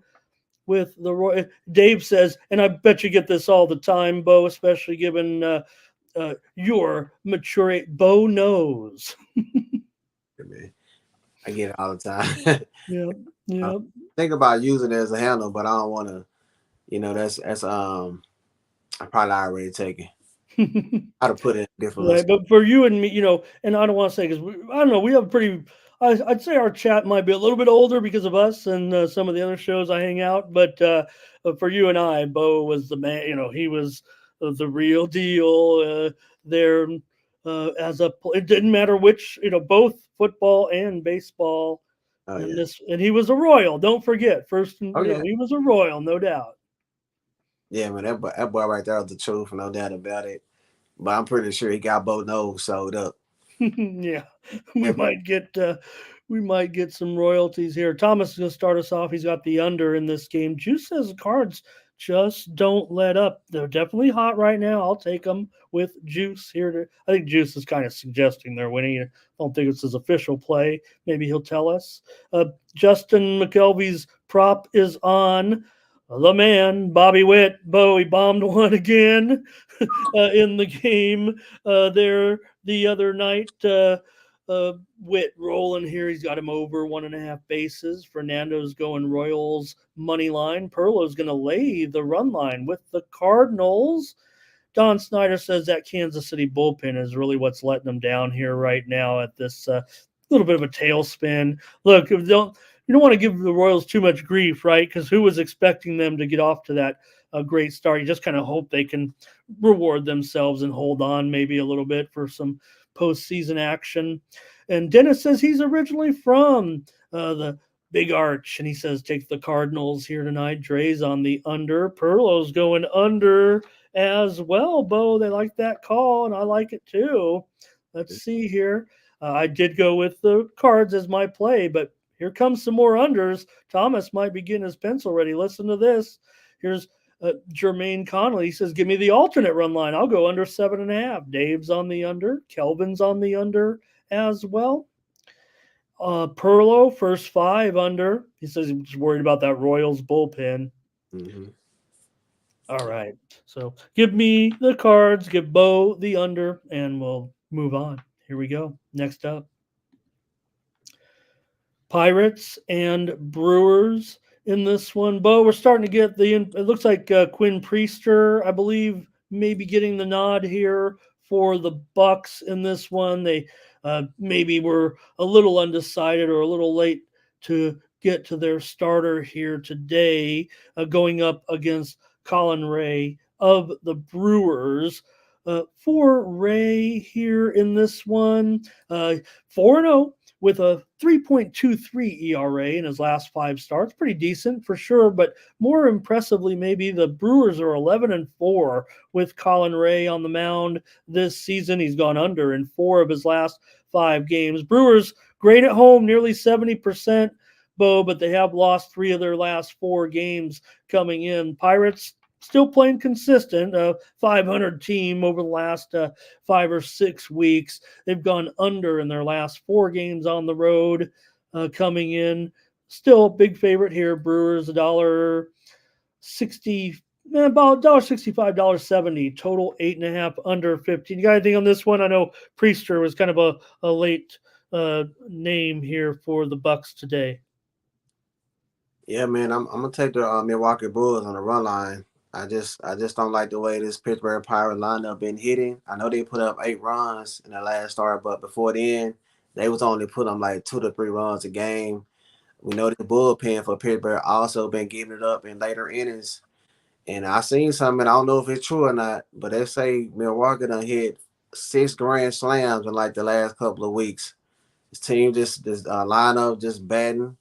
with the Roy. Dave says, and I bet you get this all the time, Bo, especially given your mature. Bo knows. I get it all the time. Yeah, yeah. Think about using it as a handle, but I don't want to. That's I probably already taken. How to put it different. Right, but for you and me, and I don't want to say, because I don't know, we have pretty. I'd say our chat might be a little bit older because of us and some of the other shows I hang out. But for you and I, Bo was the man. He was the real deal there. It didn't matter which, both football and baseball. Oh, and yeah. and he was a Royal. Don't forget, first. Oh, yeah. He was a Royal, no doubt. Yeah, man, that boy right there was the truth, no doubt about it. But I'm pretty sure he got both nose sewed up. Yeah, we might get some royalties here. Thomas is going to start us off. He's got the under in this game. Juice says the Cards just don't let up. They're definitely hot right now. I'll take them with Juice here. I think Juice is kind of suggesting they're winning. I don't think it's his official play. Maybe he'll tell us. Justin McKelvey's prop is on. The man, Bobby Witt. Bo, he bombed one again in the game there the other night. Witt rolling here. He's got him over 1.5 bases. Fernando's going Royals money line. Perlo's going to lay the run line with the Cardinals. Don Snyder says that Kansas City bullpen is really what's letting them down here right now at this little bit of a tailspin. Look, you don't want to give the Royals too much grief, right? Because who was expecting them to get off to that great start? You just kind of hope they can reward themselves and hold on maybe a little bit for some postseason action. And Dennis says he's originally from the Big Arch, and he says take the Cardinals here tonight. Dre's on the under. Perlo's going under as well, Bo. They like that call, and I like it too. Let's see here. I did go with the Cards as my play, but here comes some more unders. Thomas might be getting his pencil ready. Listen to this. Here's Jermaine Connolly. He says, give me the alternate run line. I'll go under 7.5. Dave's on the under. Kelvin's on the under as well. Perlo, first 5 under. He says he's worried about that Royals bullpen. Mm-hmm. All right. So give me the Cards, give Bo the under, and we'll move on. Here we go. Next up. Pirates and Brewers in this one. Bo, we're starting to get it looks like Quinn Priester, I believe, maybe getting the nod here for the Bucks in this one. They maybe were a little undecided or a little late to get to their starter here today, going up against Colin Ray of the Brewers. For Ray here in this one, 4-0 with a 3.23 ERA in his last 5 starts. Pretty decent for sure, but more impressively, maybe the Brewers are 11-4 with Colin Ray on the mound this season. He's gone under in 4 of his last 5 games. Brewers great at home, nearly 70%, Bo, but they have lost 3 of their last 4 games coming in. Pirates still playing consistent, 500 team over the last 5 or 6 weeks. They've gone under in their last 4 games on the road coming in. Still a big favorite here. Brewers, $1.60, about $1.65, $1.70. Total 8.5 under 15. You got anything on this one? I know Priester was kind of a late name here for the Bucks today. Yeah, man, I'm gonna take the Milwaukee Brewers on the run line. I just don't like the way this Pittsburgh Pirates lineup been hitting. I know they put up 8 runs in the last start, but before then, they was only putting up like 2 to 3 runs a game. We know the bullpen for Pittsburgh also been giving it up in later innings. And I seen something, I don't know if it's true or not, but they say Milwaukee done hit 6 grand slams in like the last couple of weeks. This team this lineup just batting,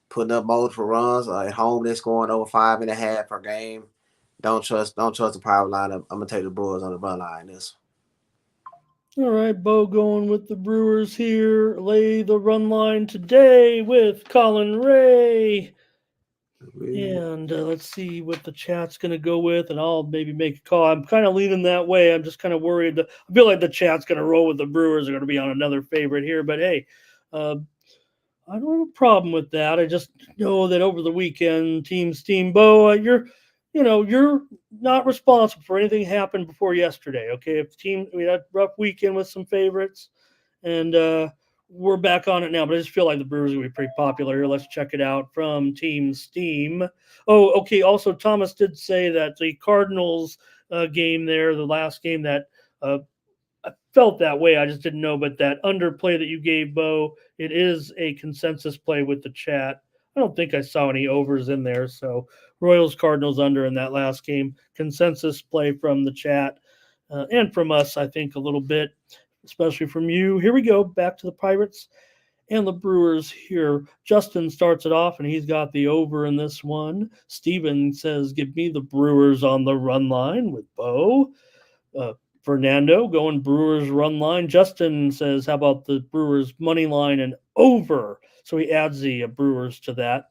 putting up multiple runs. At home, they're scoring over 5.5 per game. don't trust the power lineup. I'm gonna take the Brewers on the run line. This. All right, Bo going with the Brewers here. Lay the run line today with Colin Ray. And let's see what the chat's going to go with, and I'll maybe make a call. I'm kind of leaning that way. I'm just kind of worried. I feel like the chat's going to roll with the Brewers. Are going to be on another favorite here. But, hey, I don't have a problem with that. I just know that over the weekend, Team Bo, you're not responsible for anything happened before yesterday. Okay, if we had a rough weekend with some favorites, and we're back on it now. But I just feel like the Brewers are going to be pretty popular here. Let's check it out from Team Steam. Oh, okay. Also, Thomas did say that the Cardinals game there, the last game that I felt that way. I just didn't know. But that underplay that you gave, Bo, it is a consensus play with the chat. I don't think I saw any overs in there. So Royals Cardinals under in that last game. Consensus play from the chat and from us, I think, a little bit, especially from you. Here we go. Back to the Pirates and the Brewers here. Justin starts it off, and he's got the over in this one. Steven says, give me the Brewers on the run line with Bo. Fernando going Brewers run line. Justin says, how about the Brewers money line and over? So he adds the Brewers to that.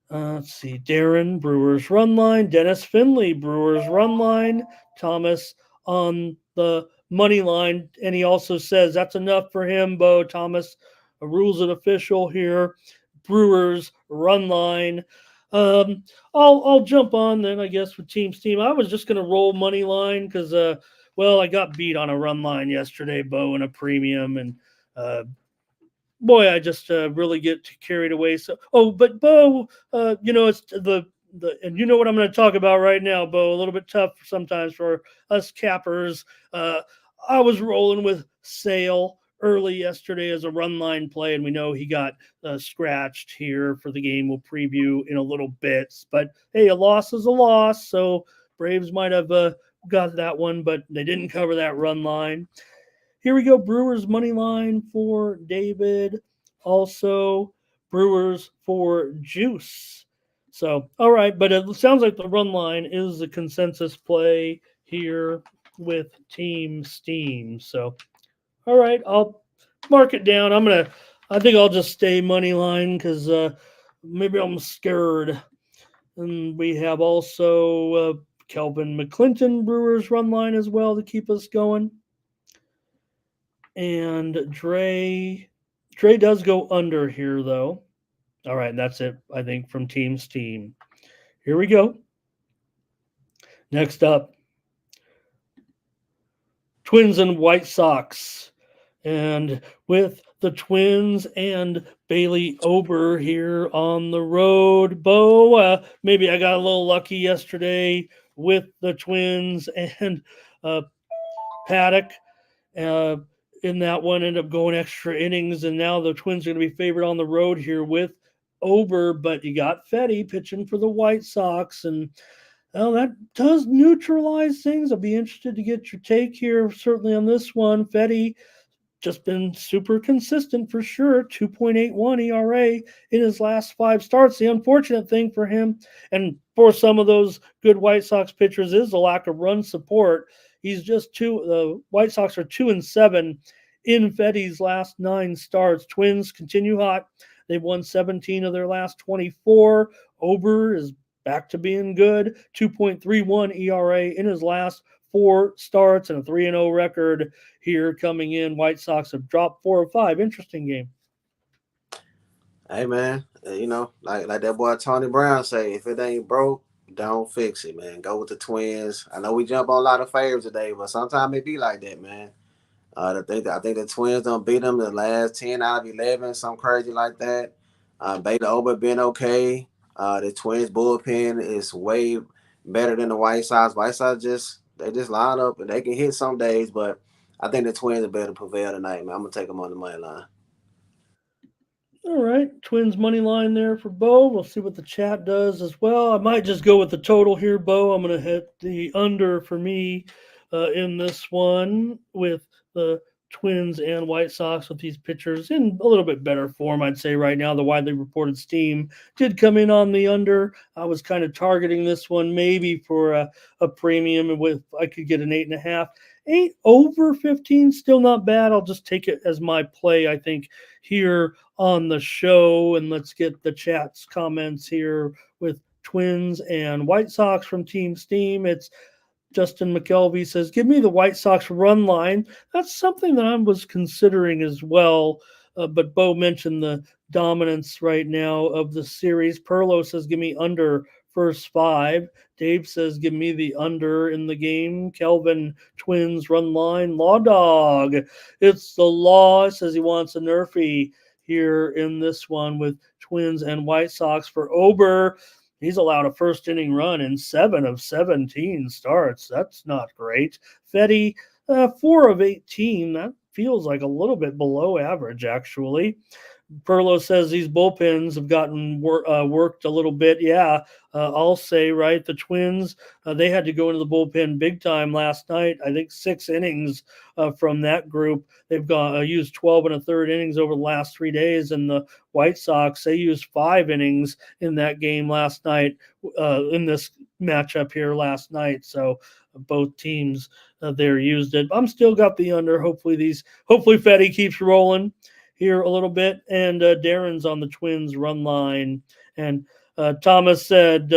Let's see. Darren, Brewers run line. Dennis Finley, Brewers run line. Thomas on the money line. And he also says that's enough for him, Bo. Thomas rules it official here. Brewers run line. I'll jump on then, I guess, with Team Steam. I was just going to roll money line because, I got beat on a run line yesterday, Bo, in a premium. And, boy, I just really get carried away. So, but Bo, it's and you know what I'm going to talk about right now, Bo. A little bit tough sometimes for us cappers. I was rolling with Sale early yesterday as a run line play, and we know he got scratched here for the game. We'll preview in a little bit. But hey, a loss is a loss. So Braves might have got that one, but they didn't cover that run line. Here we go. Brewers money line for David. Also, Brewers for Juice. So, all right. But it sounds like the run line is the consensus play here with Team Steam. So, all right. I'll mark it down. I think I'll just stay money line because maybe I'm scared. And we have also Kelvin McClinton Brewers run line as well to keep us going. And Dre does go under here, though. All right, and that's it, I think, from Team Steam. Here we go. Next up, Twins and White Sox. And with the Twins and Bailey Ober here on the road. Bo, maybe I got a little lucky yesterday with the Twins and Paddock. In that one, ended up going extra innings, and now the Twins are going to be favored on the road here with Ober, but you got Fetty pitching for the White Sox, and that does neutralize things. I'll be interested to get your take here, certainly on this one. Fetty just been super consistent for sure, 2.81 ERA in his last 5 starts. The unfortunate thing for him, and for some of those good White Sox pitchers, is the lack of run support. He's just the White Sox are 2-7 in Fetty's last 9 starts. Twins continue hot. They've won 17 of their last 24. Ober is back to being good. 2.31 ERA in his last 4 starts and a 3-0 record here coming in. White Sox have dropped 4 of 5. Interesting game. Hey, man, like that boy Tony Brown say, if it ain't broke, don't fix it, man. Go with the Twins. I know we jump on a lot of favorites today, but sometimes it be like that, man. I think the Twins don't beat them the last 10 out of 11, something crazy like that. Bailey Ober been okay. The Twins bullpen is way better than the White Sox. White Sox just line up and they can hit some days, but I think the Twins are better prevail tonight, man. I'm gonna take them on the money line. All right, Twins money line there for Bo. We'll see what the chat does as well. I might just go with the total here, Bo. I'm going to hit the under for me in this one with the Twins and White Sox with these pitchers in a little bit better form, I'd say right now. The widely reported steam did come in on the under. I was kind of targeting this one maybe for a premium, and with I could get an 8.5. 8 over 15, still not bad. I'll just take it as my play, I think, here on the show. And let's get the chat's comments here with Twins and White Sox from Team Steam. It's Justin McKelvey says, give me the White Sox run line. That's something that I was considering as well. But Bo mentioned the dominance right now of the series. Perlo says, give me under first 5. Dave says, give me the under in the game. Kelvin, Twins run line. Law Dog, it's the Law. Says he wants a Nerfy here in this one with Twins and White Sox for Ober. He's allowed a first inning run in 7 of 17 starts. That's not great. Fetty, 4 of 18. That feels like a little bit below average, actually. Perlo says these bullpens have gotten worked a little bit. Yeah, I'll say, right, the Twins, they had to go into the bullpen big time last night. I think 6 innings from that group. They've used 12 1/3 innings over the last 3 days, and the White Sox, they used 5 innings in that game last night, in this matchup here last night. So both teams there used it. I'm still got the under. Hopefully Fetty keeps rolling here a little bit, and Darren's on the Twins run line, and Thomas said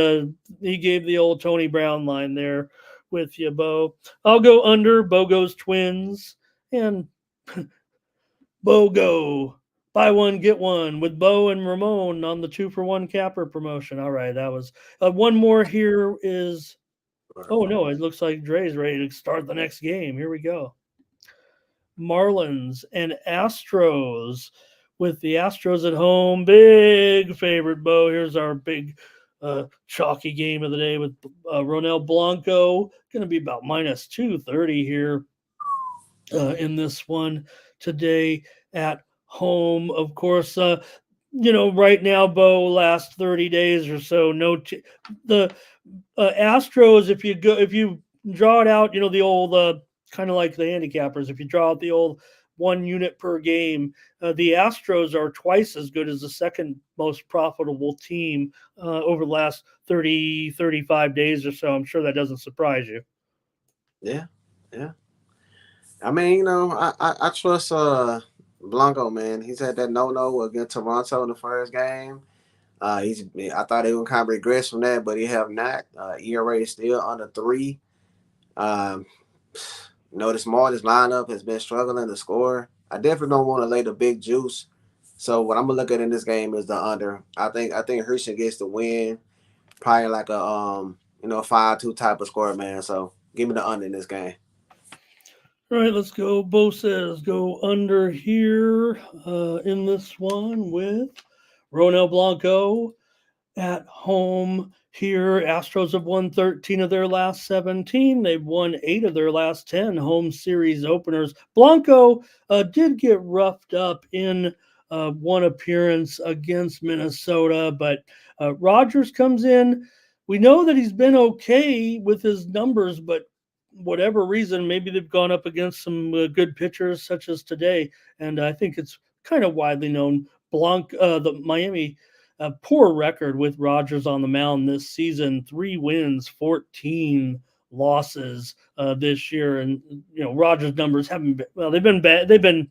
he gave the old Tony Brown line there with you, Bo. I'll go under. Bo goes Twins, and Bo go buy one get one with Bo and Ramon on the 2-for-1 capper promotion. All right, that was one more. Here is no, it looks like Dre's ready to start the next game. Here we go. Marlins and Astros, with the Astros at home. Big favorite, Bo. Here's our big chalky game of the day with Ronel Blanco. Going to be about minus 230 here in this one today at home. Of course, right now, Bo, last 30 days or so, the Astros, if you draw it out, the old kind of like the handicappers, if you draw out the old 1 unit per game, the Astros are twice as good as the second most profitable team over the last 35 days or so. I'm sure that doesn't surprise you. Yeah. I mean, I trust Blanco, man. He's had that no against Toronto in the first game. I thought he would kind of regress from that, but he have not. ERA is still under 3. This Marlins lineup has been struggling to score. I definitely don't want to lay the big juice. So what I'm gonna look at in this game is the under. I think Hershey gets the win, probably like a 5-2 type of score, man. So give me the under in this game. All right, let's go. Bo says go under here in this one with Ronel Blanco at home here. Astros have won 13 of their last 17. They've won 8 of their last 10 home series openers. Blanco did get roughed up in one appearance against Minnesota, but Rogers comes in. We know that he's been okay with his numbers, but whatever reason, maybe they've gone up against some good pitchers such as today. And I think it's kind of widely known. The Miami poor record with Rogers on the mound this season, 3 wins, 14 losses this year. And, Rogers' numbers haven't been, well, they've been bad. They've been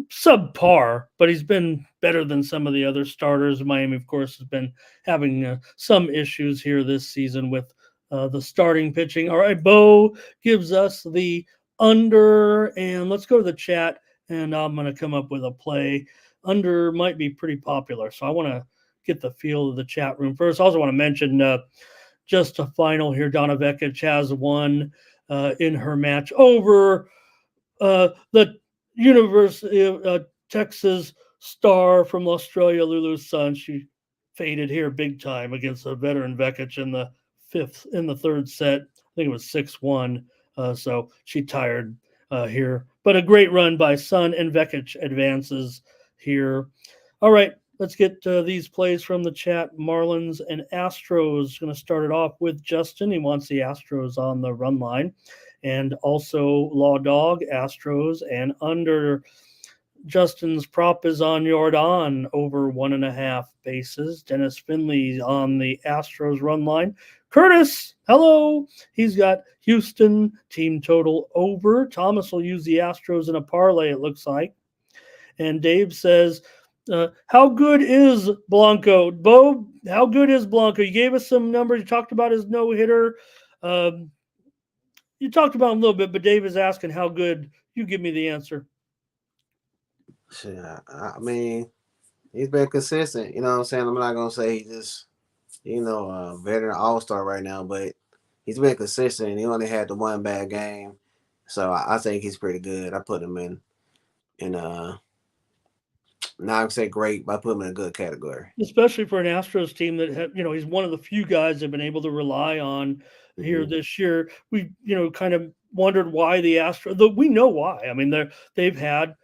subpar, but he's been better than some of the other starters. Miami, of course, has been having some issues here this season with the starting pitching. All right, Bo gives us the under, and let's go to the chat, and I'm going to come up with a play. Under might be pretty popular, so I want to get the feel of the chat room first. I also want to mention just a final here. Donna Vekic has won in her match over the University of Texas star from Australia, Lulu Sun. She faded here big time against a veteran Vekic in the third set. I think it was 6-1. So she tired here. But a great run by Sun, and Vekic advances here. All right, let's get these plays from the chat. Marlins and Astros. Going to start it off with Justin. He wants the Astros on the run line. and also Law Dog, Astros, and under Justin's prop is on Jordan over 1.5 bases. Dennis Finley on the Astros run line. Curtis, hello. He's got Houston team total over. Thomas will use the Astros in a parlay, it looks like. And Dave says, how good is Blanco? Bo, how good is Blanco? You gave us some numbers. You talked about his no-hitter. You talked about him a little bit, but Dave is asking how good. You give me the answer. Shit, I mean, he's been consistent. You know what I'm saying? I'm not going to say he's just, a veteran all-star right now, but he's been consistent. He only had the one bad game. So I think he's pretty good. I put him in not say great, but I put him in a good category. Especially for an Astros team that, he's one of the few guys they've been able to rely on here this year. We, kind of wondered why the Astros, though we know why. I mean, they've had,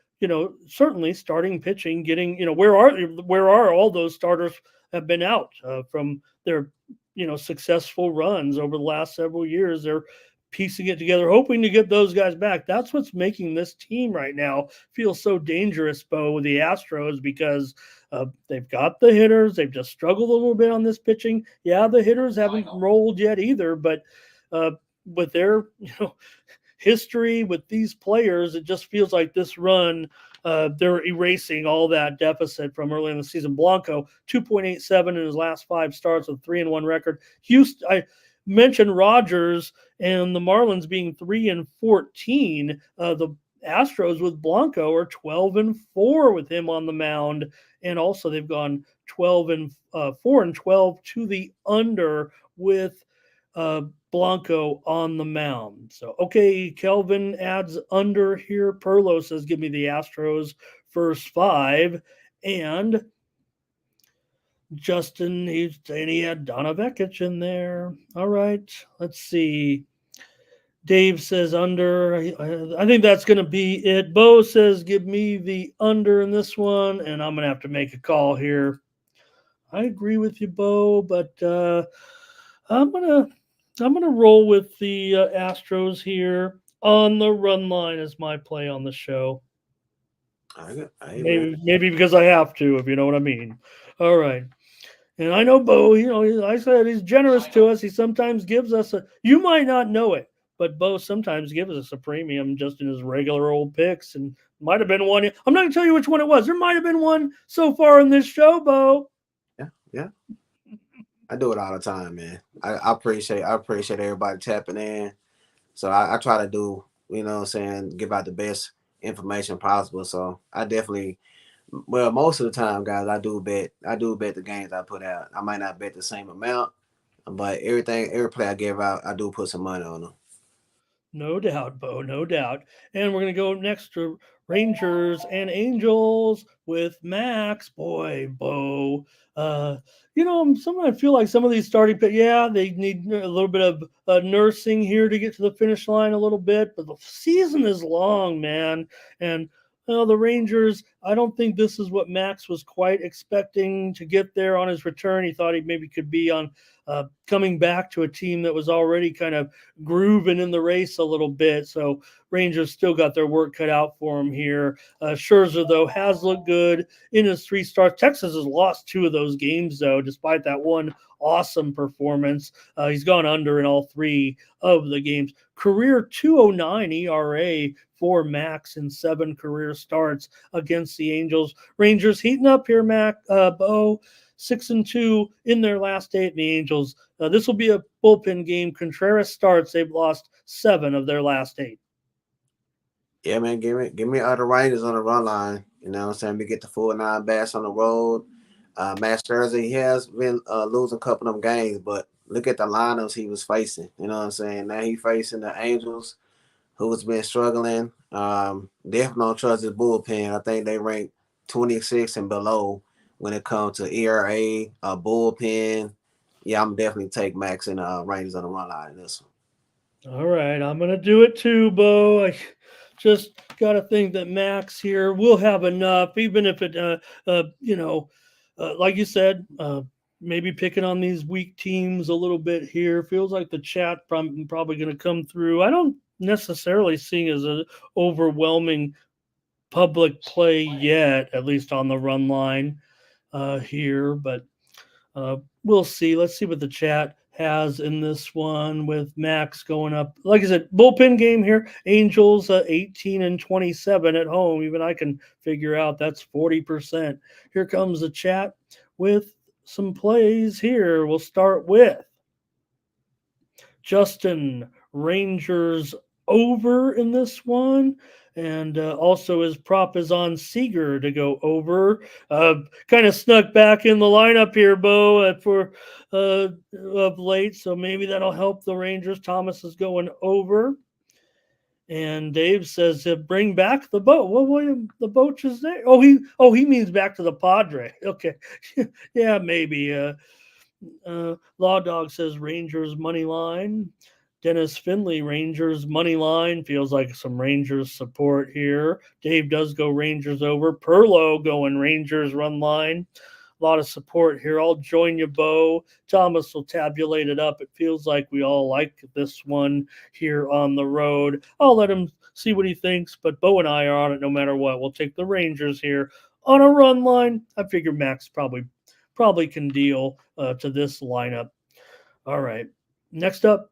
certainly starting pitching, getting, where are all those starters have been out from their, successful runs over the last several years. They're piecing it together, hoping to get those guys back. That's what's making this team right now feel so dangerous, Bo, with the Astros, because they've got the hitters. They've just struggled a little bit on this pitching. Yeah, the hitters haven't rolled yet either, but with their history with these players, it just feels like this run, they're erasing all that deficit from early in the season. Blanco, 2.87 in his last 5 starts with 3-1 record. Houston, I mentioned Rogers and the Marlins being 3-14. The Astros with Blanco are 12-4 with him on the mound, and also they've gone 4-12 to the under with Blanco on the mound. So, okay, Kelvin adds under here. Perlo says, give me the Astros first 5. And Justin, he's saying he had Donna Vekic in there. All right, let's see. Dave says under. I think that's going to be it. Bo says, give me the under in this one, and I'm going to have to make a call here. I agree with you, Bo, but I'm gonna roll with the Astros here on the run line as my play on the show. Maybe because I have to, if you know what I mean. All right. And I know Bo, I said he's generous to us. He sometimes gives us you might not know it, but Bo sometimes gives us a premium just in his regular old picks, and might have been one. I'm not going to tell you which one it was. There might have been one so far in this show, Bo. Yeah. I do it all the time, man. I appreciate everybody tapping in. So I try to do, give out the best information possible. So I definitely, most of the time, guys, I do bet the games I put out. I might not bet the same amount, but every play I give out, I do put some money on them. No doubt, Bo, no doubt. And we're going to go next to Rangers and Angels with Max. Boy, Bo. Sometimes I feel like some of these starting pitch, they need a little bit of nursing here to get to the finish line a little bit, but the season is long, man. And the Rangers, I don't think this is what Max was quite expecting to get there on his return. He thought he maybe could be on coming back to a team that was already kind of grooving in the race a little bit. So Rangers still got their work cut out for him here. Scherzer, though, has looked good in his 3 starts. Texas has lost 2 of those games, though, despite that one awesome performance. He's gone under in all 3 of the games. Career 2.09 ERA for Max in 7 career starts against the Angels. Rangers heating up here, Bo. 6-2 in their last 8, and the Angels. This will be a bullpen game. Contreras starts. They've lost 7 of their last 8. Yeah, man, give me other Rangers on the run line. You know what I'm saying? We get the full 9 bats on the road. Max Scherzer, he has been losing a couple of them games, but look at the lineups he was facing. You know what I'm saying? Now he's facing the Angels, who's been struggling. Definitely don't trust his bullpen. I think they rank 26 and below when it comes to ERA, bullpen. Yeah, I'm definitely take Max and Rangers on the run line in this one. All right, I'm going to do it too, Bo. I just got to think that Max here will have enough, even if it, like you said, maybe picking on these weak teams a little bit here. Feels like the chat probably going to come through. I don't necessarily seeing as an overwhelming public play yet, at least on the run line here, but we'll see. Let's see what the chat has in this one with Max going up. Like I said, bullpen game here. Angels 18 and 27 at home. Even I can figure out that's 40%. Here comes the chat with some plays here. We'll start with Justin, Rangers over in this one. And also his prop is on Seager to go over. Kind of snuck back in the lineup here, Bo, for of late. So maybe that'll help the Rangers. Thomas is going over. And Dave says, bring back the boat. Well, the boat is there. Oh, he means back to the Padre. Okay. Yeah, maybe. Law Dog says Rangers money line. Dennis Finley, Rangers money line. Feels like some Rangers support here. Dave does go Rangers over. Perlo going Rangers run line. A lot of support here. I'll join you, Bo. Thomas will tabulate it up. It feels like we all like this one here on the road. I'll let him see what he thinks, but Bo and I are on it no matter what. We'll take the Rangers here on a run line. I figure Max probably can deal to this lineup. All right. Next up,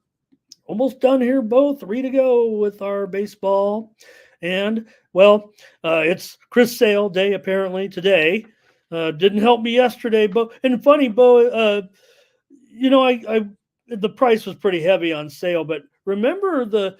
almost done here, Bo. 3 to go with our baseball. And, well, it's Chris Sale day apparently today. Didn't help me yesterday, Bo. And funny, Bo, I the price was pretty heavy on Sale, but remember the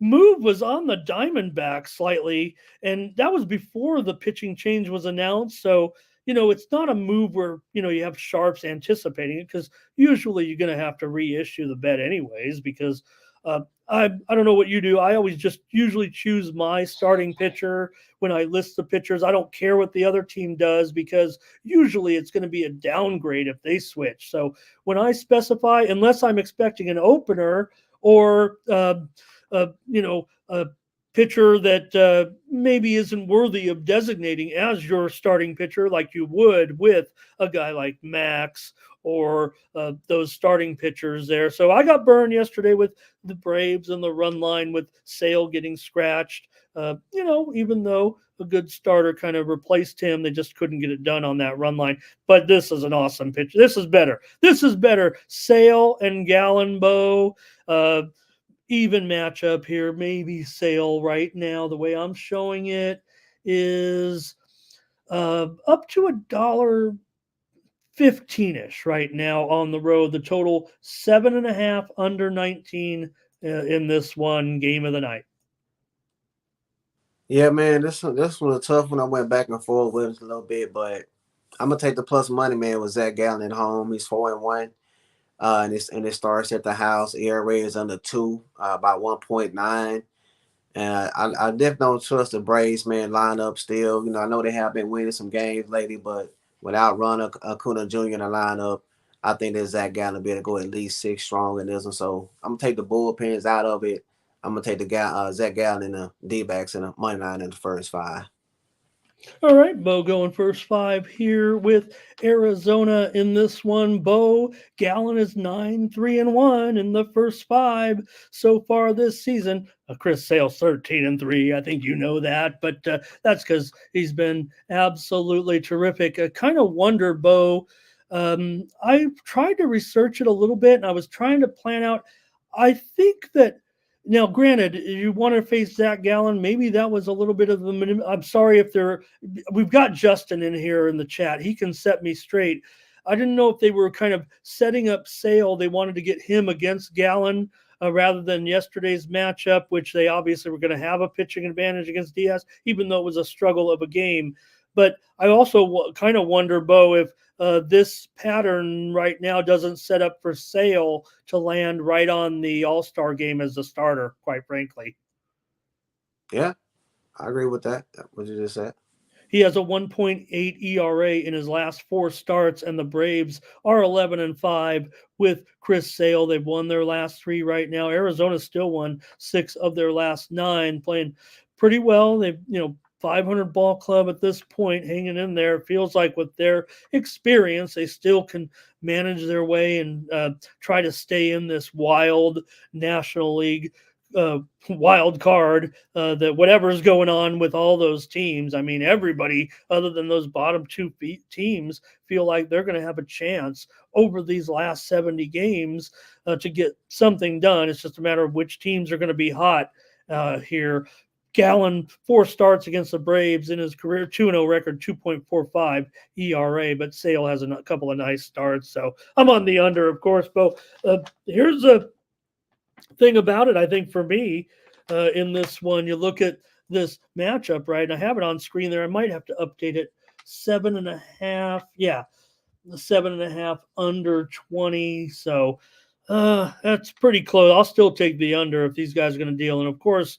move was on the Diamondbacks slightly, and that was before the pitching change was announced. So, it's not a move where, you have sharps anticipating it, because usually you're going to have to reissue the bet anyways, because I don't know what you do. I always just usually choose my starting pitcher when I list the pitchers. I don't care what the other team does, because usually it's going to be a downgrade if they switch. So when I specify, unless I'm expecting an opener or, a pitcher that maybe isn't worthy of designating as your starting pitcher like you would with a guy like Max or those starting pitchers there. So I got burned yesterday with the Braves and the run line with Sale getting scratched. Even though a good starter kind of replaced him, they just couldn't get it done on that run line. But this is an awesome pitch. This is better. Sale and Gallenbow. Even matchup here. Maybe Sale right now, the way I'm showing it, is up to $1.15-ish right now on the road. The total 7.5 under 19 in this one game of the night. Yeah, man, this was a tough one. I went back and forth with it a little bit, but I'm gonna take the plus money, man, with Zach Gallen at home. He's 4-1. And it starts at the house. ERA is under 2, about 1.9. And I definitely don't trust the Braves, man, lineup still. I know they have been winning some games lately, but without Ron Acuna Jr. in the lineup, I think that Zach Gallen will be able to go at least 6 strong in this one. So I'm going to take the bullpens out of it. I'm going to take the Zach Gallen and the D-backs in the money line in the first 5. All right, Bo going first 5 here with Arizona in this one. Bo, Gallen is 9-3-1 in the first 5 so far this season. Chris Sale's 13-3. I think you know that, but that's because he's been absolutely terrific. I kind of wonder, Bo, I tried to research it a little bit, and I was trying to plan out. I think that now, granted, you want to face Zach Gallen. Maybe that was a little bit of the. I'm sorry if we've got Justin in here in the chat. He can set me straight. I didn't know if they were kind of setting up Sale. They wanted to get him against Gallen rather than yesterday's matchup, which they obviously were going to have a pitching advantage against Diaz, even though it was a struggle of a game. But I also kind of wonder, Bo, if this pattern right now doesn't set up for Sale to land right on the All-Star game as a starter, quite frankly. Yeah, I agree with that. What you just said. He has a 1.8 ERA in his last 4 starts, and the Braves are 11-5 with Chris Sale. They've won their last 3 right now. Arizona still won 6 of their last 9, playing pretty well. They've, 500 ball club at this point, hanging in there. It feels like with their experience, they still can manage their way and try to stay in this wild National League wild card, that whatever's going on with all those teams, I mean, everybody other than those bottom two teams feel like they're going to have a chance over these last 70 games to get something done. It's just a matter of which teams are going to be hot here. Gallen, 4 starts against the Braves in his career, 2-0 record, 2.45 ERA, but Sale has a couple of nice starts. So I'm on the under, of course, Bo. Here's a thing about it, I think, for me, in this one, you look at this matchup, right? And I have it on screen there. I might have to update it. 7.5. Yeah, the 7.5 under 20. So that's pretty close. I'll still take the under if these guys are going to deal. And of course,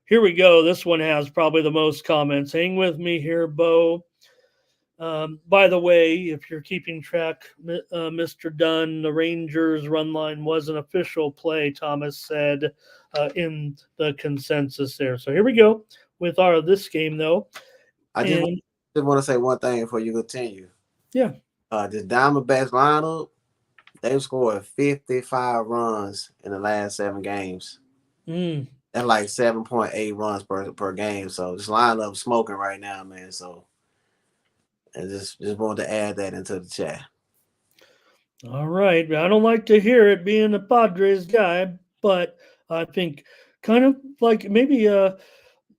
here we go. This one has probably the most comments. Hang with me here, Bo. By the way, if you're keeping track, Mr. Dunn, the Rangers run line was an official play, Thomas said in the consensus there. So here we go with this game, though. I just want to say one thing before you continue. Yeah. The Diamondbacks lineup, they've scored 55 runs in the last 7 games. And like 7.8 runs per game. So this lineup smoking right now, man. So and just wanted to add that into the chat. All right. I don't like to hear it being a Padres guy, but I think kind of like maybe a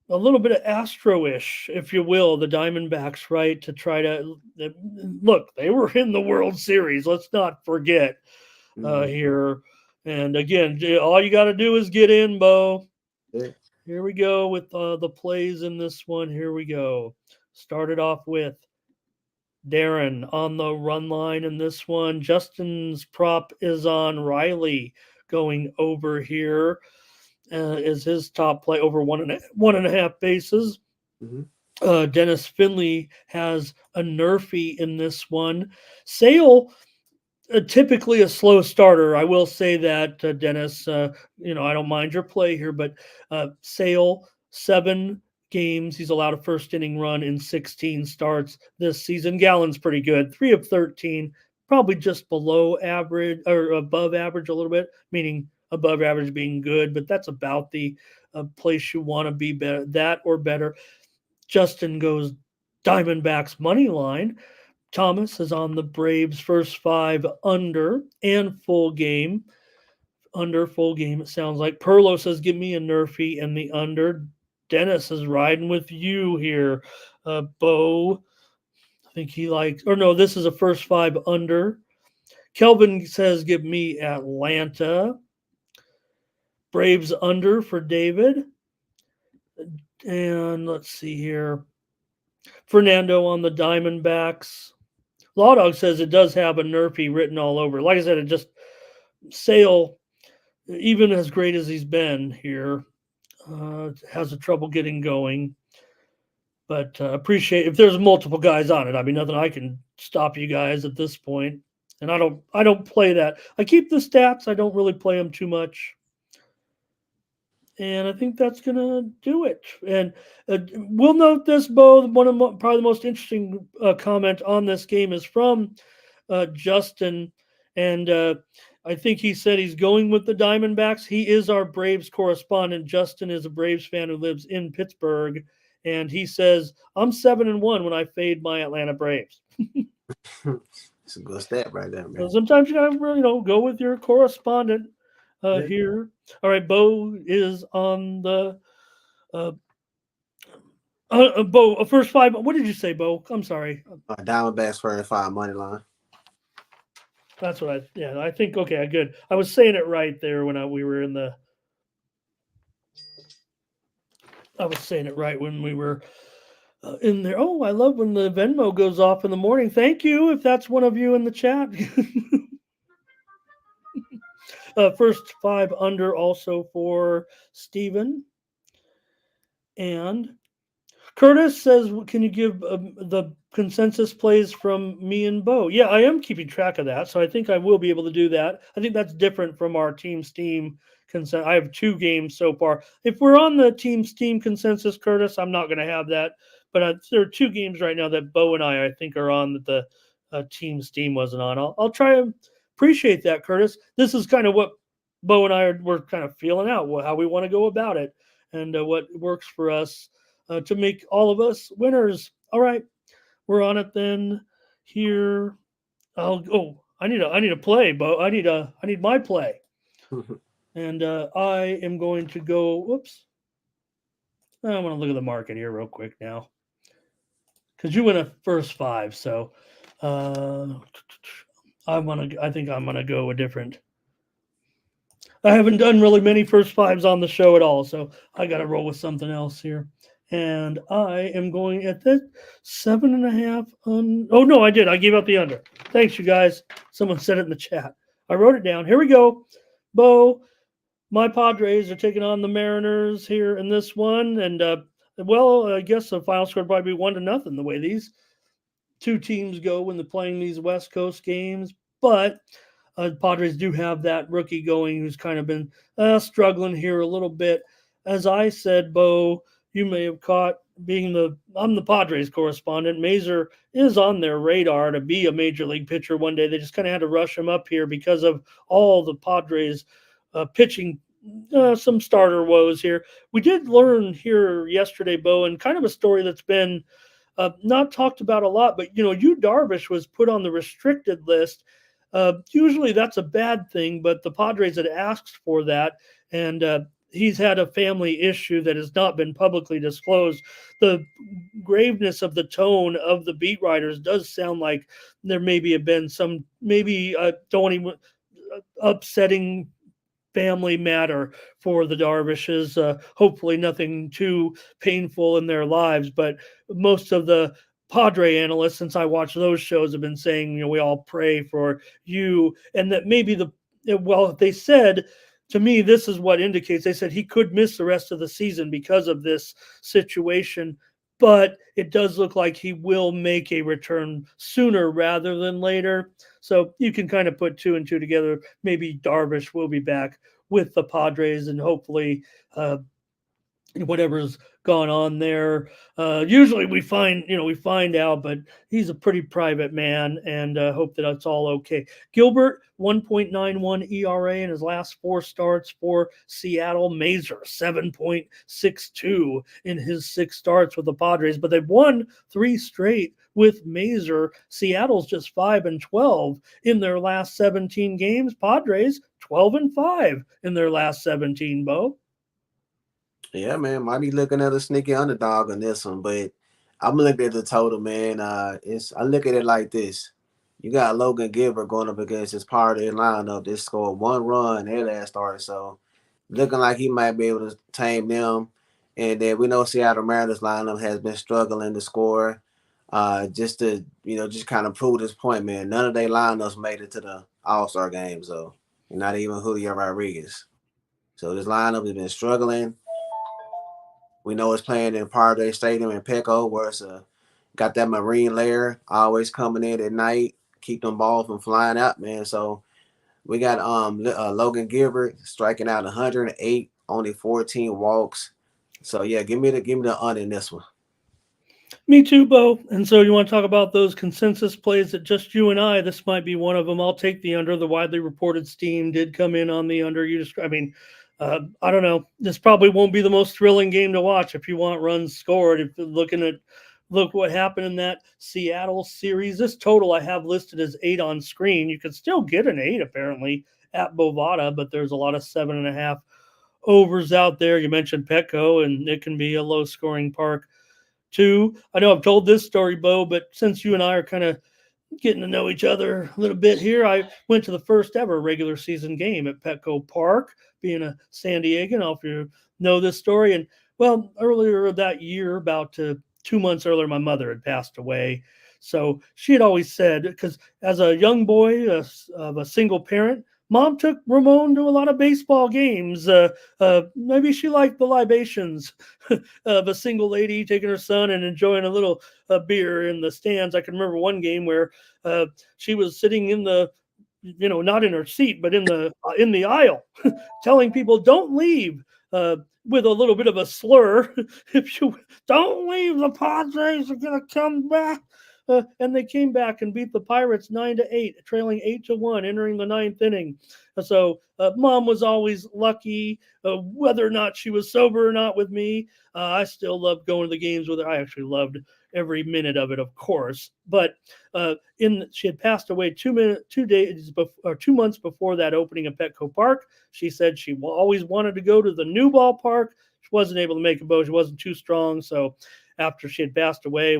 little bit of Astro-ish, if you will, the Diamondbacks, right? To try to look, they were in the World Series. Let's not forget here. And again, all you got to do is get in, Bo. Yeah. Here we go with the plays in this one. Here we go. Started off with Darren on the run line in this one. Justin's prop is on Riley going over here. Is his top play over 1.5 bases. Dennis Finley has a nerfy in this one. Sale, typically a slow starter. I will say that, Dennis, I don't mind your play here, but Sale, 7 games. He's allowed a first inning run in 16 starts this season. Gallen's pretty good, 3 of 13, probably just below average or above average a little bit, meaning above average being good, but that's about the place you want to be, better, that or better. Justin goes Diamondbacks money line. Thomas is on the Braves first 5 under and full game. Under full game, it sounds like. Perlo says, give me a nerfy and the under. Dennis is riding with you here. Bo, I think he likes, or no, this is a first 5 under. Kelvin says, give me Atlanta. Braves under for David. And let's see here. Fernando on the Diamondbacks. Law Dog says it does have a nerfy written all over. Like I said, it just Sale, even as great as he's been here, has a trouble getting going. But appreciate if there's multiple guys on it. I mean, nothing I can stop you guys at this point. And I don't play that. I keep the stats. I don't really play them too much. And I think that's going to do it. And we'll note this, Bo. One of probably the most interesting comment on this game is from Justin. And I think he said he's going with the Diamondbacks. He is our Braves correspondent. Justin is a Braves fan who lives in Pittsburgh. And he says, I'm 7-1 when I fade my Atlanta Braves. It's a good stat right there, man. So sometimes you got to go with your correspondent. Here. All right, Bo is on the Bo, first 5. What did you say, Bo? I'm sorry. Diamondbacks first 5 money line. That's what I think. Okay, good. I was saying it right there when we were in the. I was saying it right when we were in there. Oh, I love when the Venmo goes off in the morning. Thank you if that's one of you in the chat. First 5 under also for Steven. And Curtis says, can you give the consensus plays from me and Bo? Yeah, I am keeping track of that, so I think I will be able to do that. I think that's different from our Team Steam consensus. I have 2 games so far. If we're on the Team Steam consensus, Curtis, I'm not going to have that. But there are 2 games right now that Bo and I think, are on that the Team Steam wasn't on. I'll try and appreciate that, Curtis. This is kind of what Bo and I we're kind of feeling out how we want to go about it and what works for us to make all of us winners. All right, we're on it then. Here, I need a play, Bo. I need my play, and I am going to go. Whoops. I want to look at the market here real quick now, because you win a first five, so I think I'm gonna go a different. I haven't done really many first fives on the show at all, so I got to roll with something else here. And I am going at this 7.5. Oh no, I did. I gave up the under. Thanks, you guys. Someone said it in the chat. I wrote it down. Here we go. Bo, my Padres are taking on the Mariners here in this one, and I guess the final score would probably be 1-0 the way these two teams go when they're playing these West Coast games. But Padres do have that rookie going who's kind of been struggling here a little bit. As I said, Bo, you may have caught I'm the Padres correspondent. Mazur is on their radar to be a major league pitcher one day. They just kind of had to rush him up here because of all the Padres pitching, some starter woes here. We did learn here yesterday, Bo, and kind of a story that's been not talked about a lot, but Yu Darvish was put on the restricted list. Usually that's a bad thing, but the Padres had asked for that, and he's had a family issue that has not been publicly disclosed. The graveness of the tone of the beat writers does sound like there maybe have been some, don't even upsetting family matter for the Darvishes. Hopefully nothing too painful in their lives, but most of the Padre analysts, since I watch those shows, have been saying, we all pray for you, and that maybe they said, to me, this is what indicates, they said he could miss the rest of the season because of this situation, but it does look like he will make a return sooner rather than later. So you can kind of put two and two together. Maybe Darvish will be back with the Padres, and hopefully whatever's gone on there. Usually we find out, but he's a pretty private man, and hope that it's all okay. Gilbert, 1.91 ERA in his last 4 starts for Seattle. Mazur, 7.62 in his 6 starts with the Padres, but they've won 3 straight with Mazur. Seattle's just 5-12 in their last 17 games. Padres 12-5 in their last 17, Bo. Yeah, man, might be looking at a sneaky underdog on this one, but I'm looking at the total, man. I look at it like this. You got Logan Gilbert going up against his party lineup. They scored 1 run their last start, so looking like he might be able to tame them. And then we know Seattle Mariners lineup has been struggling to score. Just to just kind of prove this point, man. None of their lineups made it to the All-Star game, so not even Julio Rodriguez. So this lineup has been struggling. We know it's playing in Padres Stadium in Petco, where it's got that marine layer always coming in at night, keep them balls from flying out, man. So we got Logan Gilbert striking out 108, only 14 walks. So yeah, give me the under in this one. Me too, Bo. And so you want to talk about those consensus plays that just you and I, this might be one of them. I'll take the under. The widely reported steam did come in on the under. I don't know. This probably won't be the most thrilling game to watch if you want runs scored. If you're look what happened in that Seattle series. This total I have listed as 8 on screen. You could still get an 8 apparently at Bovada, but there's a lot of 7.5 overs out there. You mentioned Petco, and it can be a low scoring park too. I know I've told this story, Bo, but since you and I are kind of getting to know each other a little bit here, I went to the first ever regular season game at Petco Park, being a San Diegan. I don't know if you know this story. And well, earlier that year, about 2 months earlier, my mother had passed away. So she had always said, because as a young boy of a single parent, Mom took Ramon to a lot of baseball games. Maybe she liked the libations of a single lady taking her son and enjoying a little beer in the stands. I can remember one game where she was sitting in the, not in her seat, but in the aisle, telling people, "Don't leave," with a little bit of a slur. If you don't leave, the Padres are gonna come back. and they came back and beat the Pirates 9-8, trailing 8-1, entering the 9th inning. So Mom was always lucky, whether or not she was sober or not with me. I still loved going to the games with her. I actually loved every minute of it, of course. But she had passed away 2 months before that opening of Petco Park. She said she always wanted to go to the new ballpark. She wasn't able to make a boat. She wasn't too strong. So after she had passed away,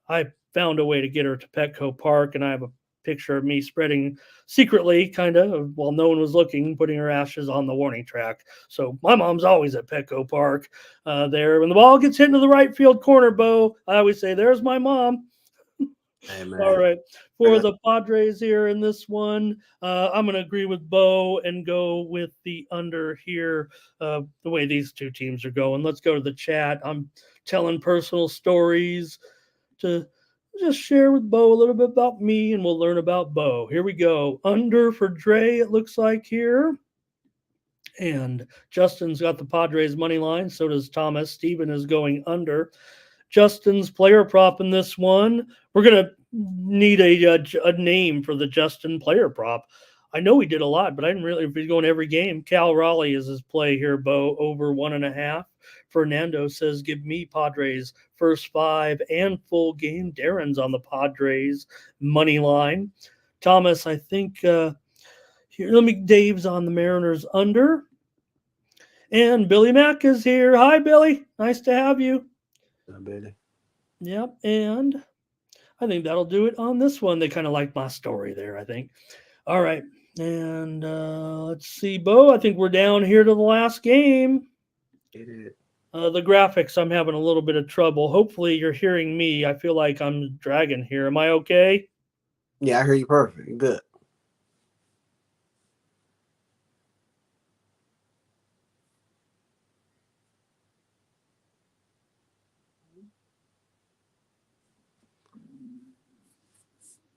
I found a way to get her to Petco Park, and I have a picture of me spreading secretly, kind of, while no one was looking, putting her ashes on the warning track. So my mom's always at Petco Park there. When the ball gets hit into the right field corner, Bo, I always say, there's my mom. Amen. All right. For the Padres here in this one, I'm going to agree with Bo and go with the under here, the way these two teams are going. Let's go to the chat. I'm telling personal stories to just share with Bo a little bit about me, and we'll learn about Bo. Here we go. Under for Dre, it looks like here. And Justin's got the Padres money line. So does Thomas. Steven is going under. Justin's player prop in this one. We're going to need a name for the Justin player prop. I know we did a lot, but I didn't really, if he's going every game. Cal Raleigh is his play here, Bo, over 1.5. Fernando says, give me Padres first 5 and full game. Darren's on the Padres money line. Thomas, I think, Dave's on the Mariners under. And Billy Mack is here. Hi, Billy. Nice to have you. Yep, and I think that'll do it on this one. They kind of liked my story there, I think. All right, and let's see, Bo. I think we're down here to the last game. The graphics, I'm having a little bit of trouble. Hopefully you're hearing me. I feel like I'm dragging here. Am I okay? Yeah, I hear you perfect. Good.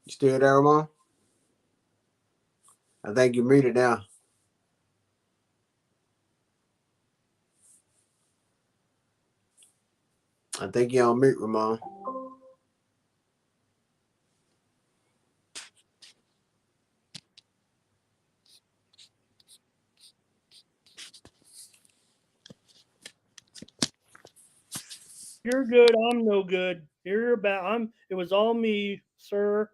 You still there, Ramon? I think you muted now. I think you're on mute, Ramon. You're good. I'm no good. It was all me, sir.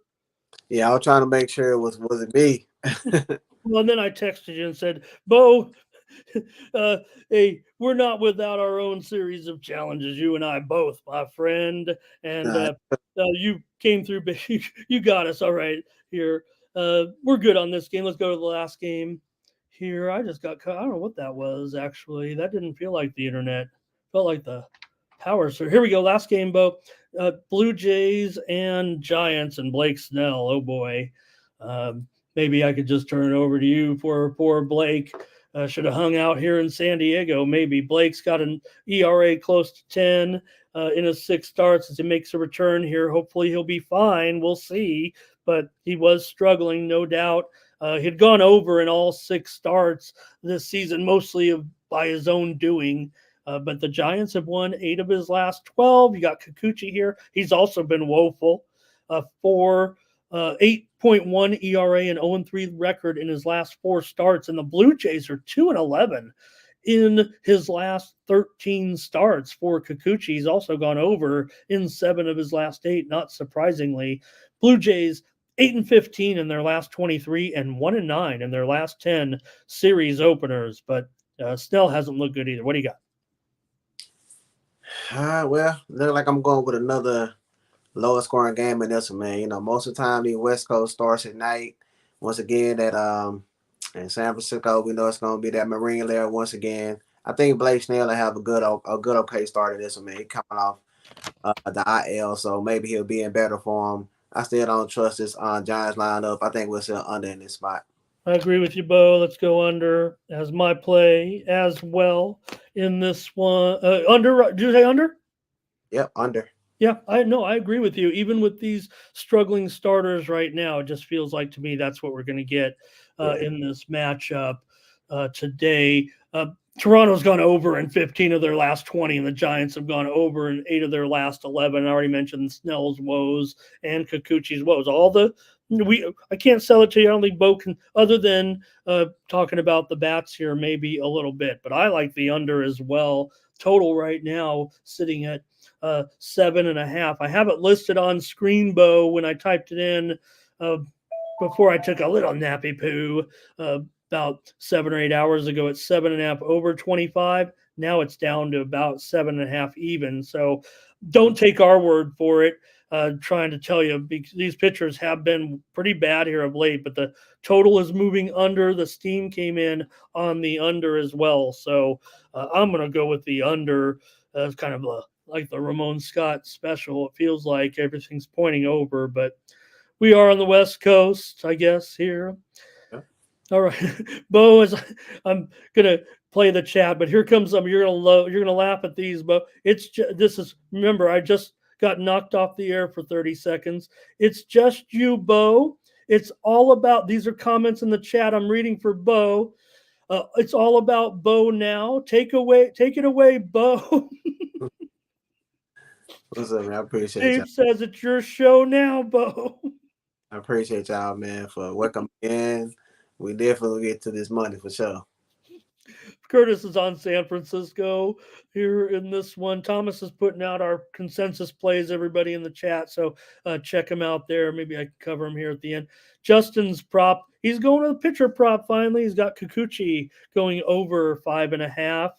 Yeah, I was trying to make sure it was it me. Well, then I texted you and said, Bo, hey, we're not without our own series of challenges, you and I both, my friend. And you came through, but you got us all right here. We're good on this game. Let's go to the last game here. I just got cut. I don't know what that was, actually. That didn't feel like the internet. Felt like the power. So here we go. Last game, Bo. Blue Jays and Giants and Blake Snell. Oh, boy. Maybe I could just turn it over to you for poor Blake. Should have hung out here in San Diego. Maybe Blake's got an ERA close to 10 in his 6 starts as he makes a return here. Hopefully he'll be fine. We'll see. But he was struggling, no doubt. He'd gone over in all 6 starts this season, mostly by his own doing. But the Giants have won 8 of his last 12. You got Kikuchi here. He's also been woeful. 8.1 ERA and 0-3 record in his last 4 starts. And the Blue Jays are 2-11 in his last 13 starts for Kikuchi. He's also gone over in 7 of his last 8, not surprisingly. Blue Jays 8-15 in their last 23 and 1-9 in their last 10 series openers. But Snell hasn't looked good either. What do you got? Well, look like I'm going with another lowest scoring game in this one, man. You know, most of the time the West Coast starts at night. Once again, that in San Francisco, we know it's going to be that Marine layer once again. I think Blake Snell will have a good okay start in this one, man. He coming off the IL, so maybe he'll be in better form. I still don't trust this Giants lineup. I think we'll still under in this spot. I agree with you, Bo. Let's go under as my play as well in this one. Under? Did you say under? Yep, under. Yeah, I agree with you. Even with these struggling starters right now, it just feels like to me that's what we're going to get in this matchup today. Toronto's gone over in 15 of their last 20, and the Giants have gone over in 8 of their last 11. I already mentioned Snell's woes and Kikuchi's woes. I can't sell it to you. I don't think Bo can, other than talking about the bats here, maybe a little bit. But I like the under as well. Total right now sitting at 7.5. I have it listed on screen, Bo, when I typed it in before I took a little nappy poo. About 7 or 8 hours ago at 7.5 over 25. Now it's down to about 7.5 even. So don't take our word for it. Trying to tell you, because these pitchers have been pretty bad here of late, but the total is moving under. The steam came in on the under as well. So I'm going to go with the under as kind of like the Ramon Scott special. It feels like everything's pointing over, but we are on the West Coast, I guess, here. All right, Bo, I'm gonna play the chat, but here comes some. You're gonna laugh at these, Bo. Remember, I just got knocked off the air for 30 seconds. It's just you, Bo. It's all about. These are comments in the chat. I'm reading for Bo. It's all about Bo now. Take it away, Bo. What's up, man? I appreciate Dave y'all. says it's your show now, Bo. I appreciate y'all, man, for welcoming in. We definitely get to this money for sure. Curtis is on San Francisco here in this one. Thomas is putting out our consensus plays, everybody in the chat. So check him out there. Maybe I can cover him here at the end. Justin's prop. He's going to the pitcher prop finally. He's got Kikuchi going over 5.5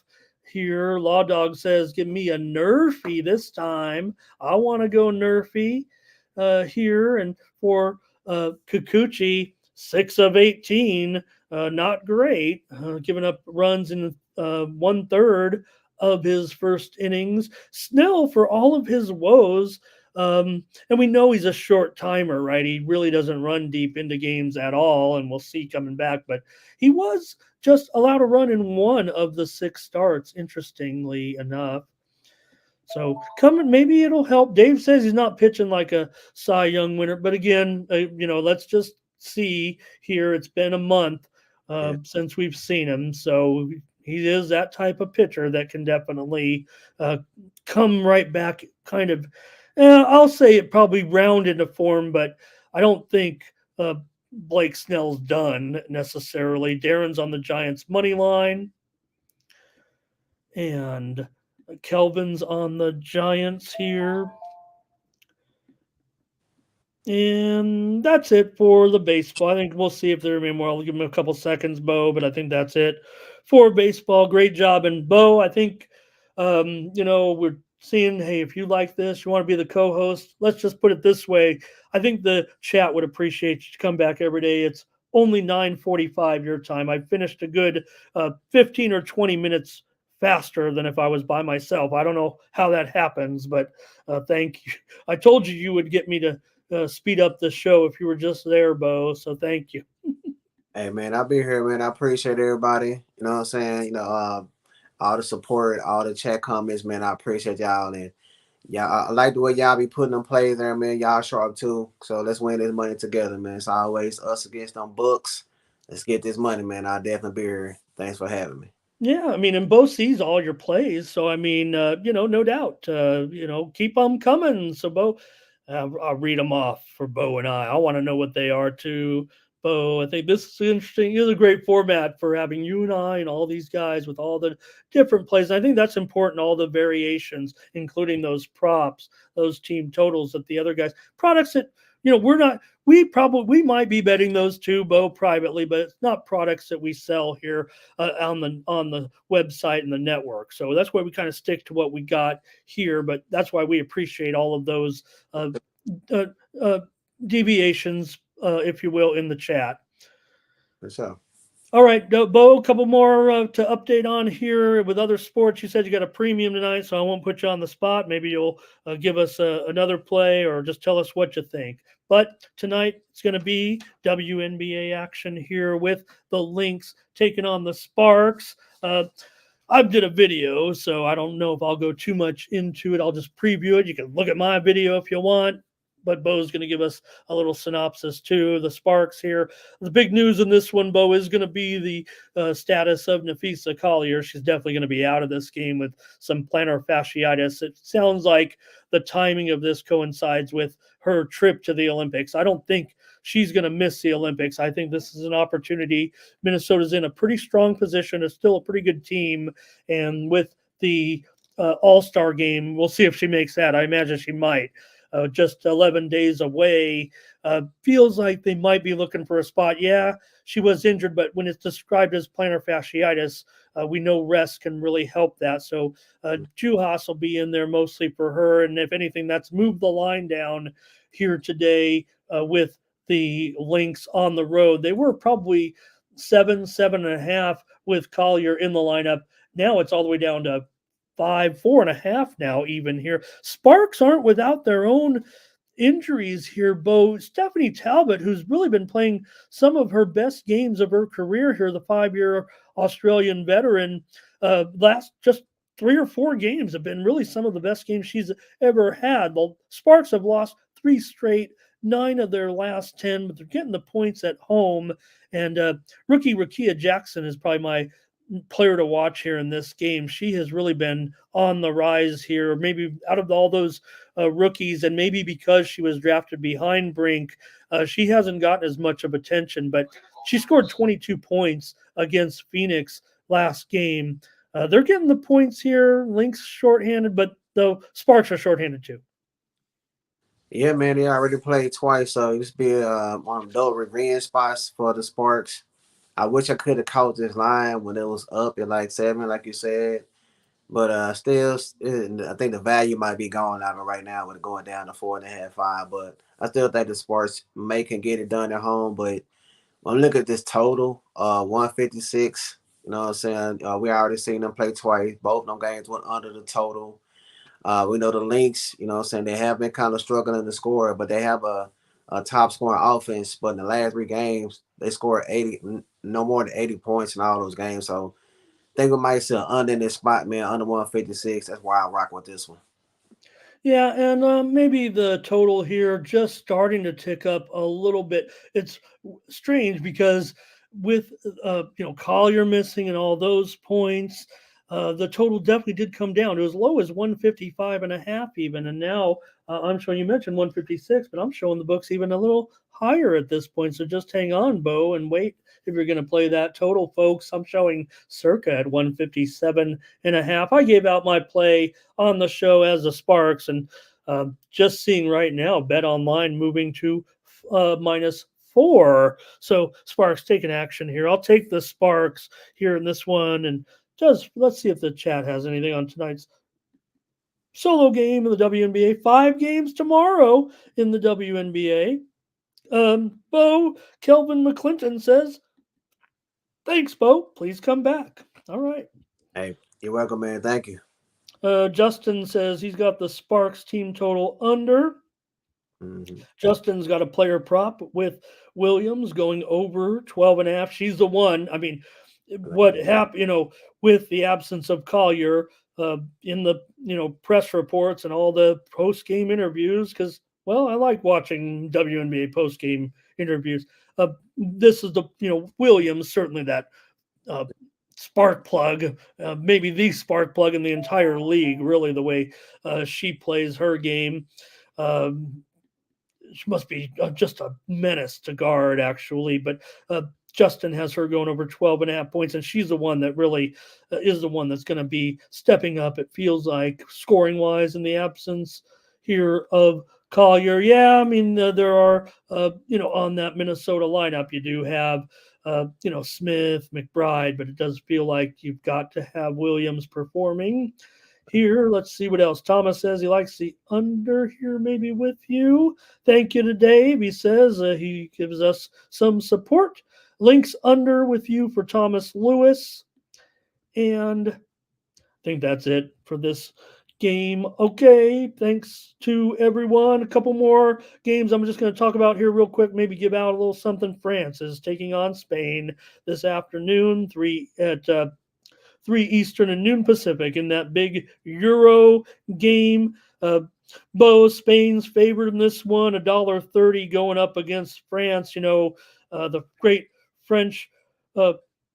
here. Law Dog says, give me a nerfy this time. I want to go nerfy here. And for Kikuchi, 6 of 18. Not great, giving up runs in 1/3 of his first innings. Snell, for all of his woes, and we know he's a short timer, right? He really doesn't run deep into games at all, and we'll see coming back. But he was just allowed to run in 1 of the 6 starts, interestingly enough. So maybe it'll help. Dave says he's not pitching like a Cy Young winner, but again, let's just see here. It's been a month since we've seen him, so he is that type of pitcher that can definitely come right back. Kind of, I'll say it probably round into form, but I don't think Blake Snell's done necessarily. Darren's on the Giants money line, and Kelvin's on the Giants here. And that's it for the baseball. I think we'll see if there are more. I'll give him a couple seconds, Bo, but I think that's it for baseball. Great job. And Bo, I think, we're seeing, hey, if you like this, you want to be the co-host, let's just put it this way. I think the chat would appreciate you to come back every day. It's only 9:45 your time. I finished a good 15 or 20 minutes faster than if I was by myself. I don't know how that happens, but thank you. I told you would get me to speed up the show if you were just there, Bo. So thank you. Hey, man, I'll be here, man. I appreciate everybody. You know what I'm saying? All the support, all the chat comments, man. I appreciate y'all. And I like the way y'all be putting them plays there, man. Y'all sharp too. So let's win this money together, man. It's always us against them books. Let's get this money, man. I'll definitely be here. Thanks for having me. Yeah, I mean, and Bo sees all your plays. So, I mean, no doubt, keep them coming. So, Bo, I'll read them off for Bo and I want to know what they are too. Bo, I think this is interesting. It's a great format for having you and I and all these guys with all the different plays. I think that's important, all the variations, including those props, those team totals that the other guys, products that, we might be betting those too, Bo, privately, but it's not products that we sell here on the website and the network. So that's why we kind of stick to what we got here, but that's why we appreciate all of those deviations, if you will, in the chat. For sure. All right, Bo, a couple more to update on here with other sports. You said you got a premium tonight, so I won't put you on the spot. Maybe you'll give us another play or just tell us what you think. But tonight it's going to be WNBA action here with the Lynx taking on the Sparks. I did a video, so I don't know if I'll go too much into it. I'll just preview it. You can look at my video if you want. but Bo's going to give us a little synopsis too. The Sparks here. The big news in this one, Bo, is going to be the status of Napheesa Collier. She's definitely going to be out of this game with some plantar fasciitis. It sounds like the timing of this coincides with her trip to the Olympics. I don't think she's going to miss the Olympics. I think this is an opportunity. Minnesota's in a pretty strong position. It's still a pretty good team. And with the All-Star game, we'll see if she makes that. I imagine she might. Just 11 days away. Feels like they might be looking for a spot. Yeah, she was injured, but when it's described as plantar fasciitis, we know rest can really help that. So Juhas will be in there mostly for her. And if anything, that's moved the line down here today with the Lynx on the road. They were probably 7.5 with Collier in the lineup. Now it's all the way down to 4.5 now even here. Sparks aren't without their own injuries here, Bo. Stephanie Talbot, who's really been playing some of her best games of her career here, the 5-year Australian veteran, last just 3 or 4 games have been really some of the best games she's ever had. The Sparks have lost 3 straight, 9 of their last 10, but they're getting the points at home. And rookie Rakia Jackson is probably my player to watch here in this game. She has really been on the rise here, maybe out of all those rookies, and maybe because she was drafted behind Brink, she hasn't gotten as much of attention, but she scored 22 points against Phoenix last game. They're getting the points here. Lynx shorthanded, but the Sparks are shorthanded too. Yeah, man, they already played twice, so this be one of those revenge spots for the Sparks. I wish I could have caught this line when it was up at like 7, like you said. But still, I think the value might be gone out of it right now with it going down to 4.5, 5. But I still think the Sparks can get it done at home. But when I look at this total, 156, you know what I'm saying? We already seen them play twice. Both them games went under the total. We know the Lynx, you know what I'm saying, they have been kind of struggling to score, but they have a top scoring offense. But in the last 3 games, they scored no more than 80 points in all those games. So I think we might see an under in this spot, man, under 156. That's why I rock with this one. Yeah, and maybe the total here just starting to tick up a little bit. It's strange because with Collier missing and all those points, the total definitely did come down. It was low as 155.5 even, and now I'm showing, you mentioned 156, but I'm showing the books even a little higher at this point. So just hang on, Bo, and wait if you're going to play that total, folks. I'm showing circa at 157.5. I gave out my play on the show as the Sparks, and just seeing right now, Bet Online moving to -4. So Sparks taking action here. I'll take the Sparks here in this one, and let's see if the chat has anything on tonight's solo game of the WNBA. 5 games tomorrow in the WNBA. Bo, Kelvin McClinton says, thanks, Bo. Please come back. All right. Hey, you're welcome, man. Thank you. Justin says he's got the Sparks team total under. Mm-hmm. Justin's got a player prop with Williams going over 12.5. She's the one. I mean, what happened, with the absence of Collier in the, press reports and all the post-game interviews, because, well, I like watching WNBA post-game interviews. This is the, Williams, certainly that spark plug, maybe the spark plug in the entire league, really, the way she plays her game. She must be just a menace to guard, actually, but Justin has her going over 12.5 points, and she's the one that really is the one that's going to be stepping up, it feels like, scoring-wise, in the absence here of Collier. Yeah, I mean, there are, on that Minnesota lineup, you do have, Smith, McBride, but it does feel like you've got to have Williams performing here. Let's see what else. Thomas says he likes the under here, maybe with you. Thank you to Dave. He says he gives us some support. Links under with you for Thomas Lewis. And I think that's it for this game. Okay, thanks to everyone. A couple more games I'm just going to talk about here real quick, maybe give out a little something. France is taking on Spain this afternoon, 3 Eastern and noon Pacific in that big Euro game. Bo, Spain's favorite in this one, $1.30 going up against France. The great French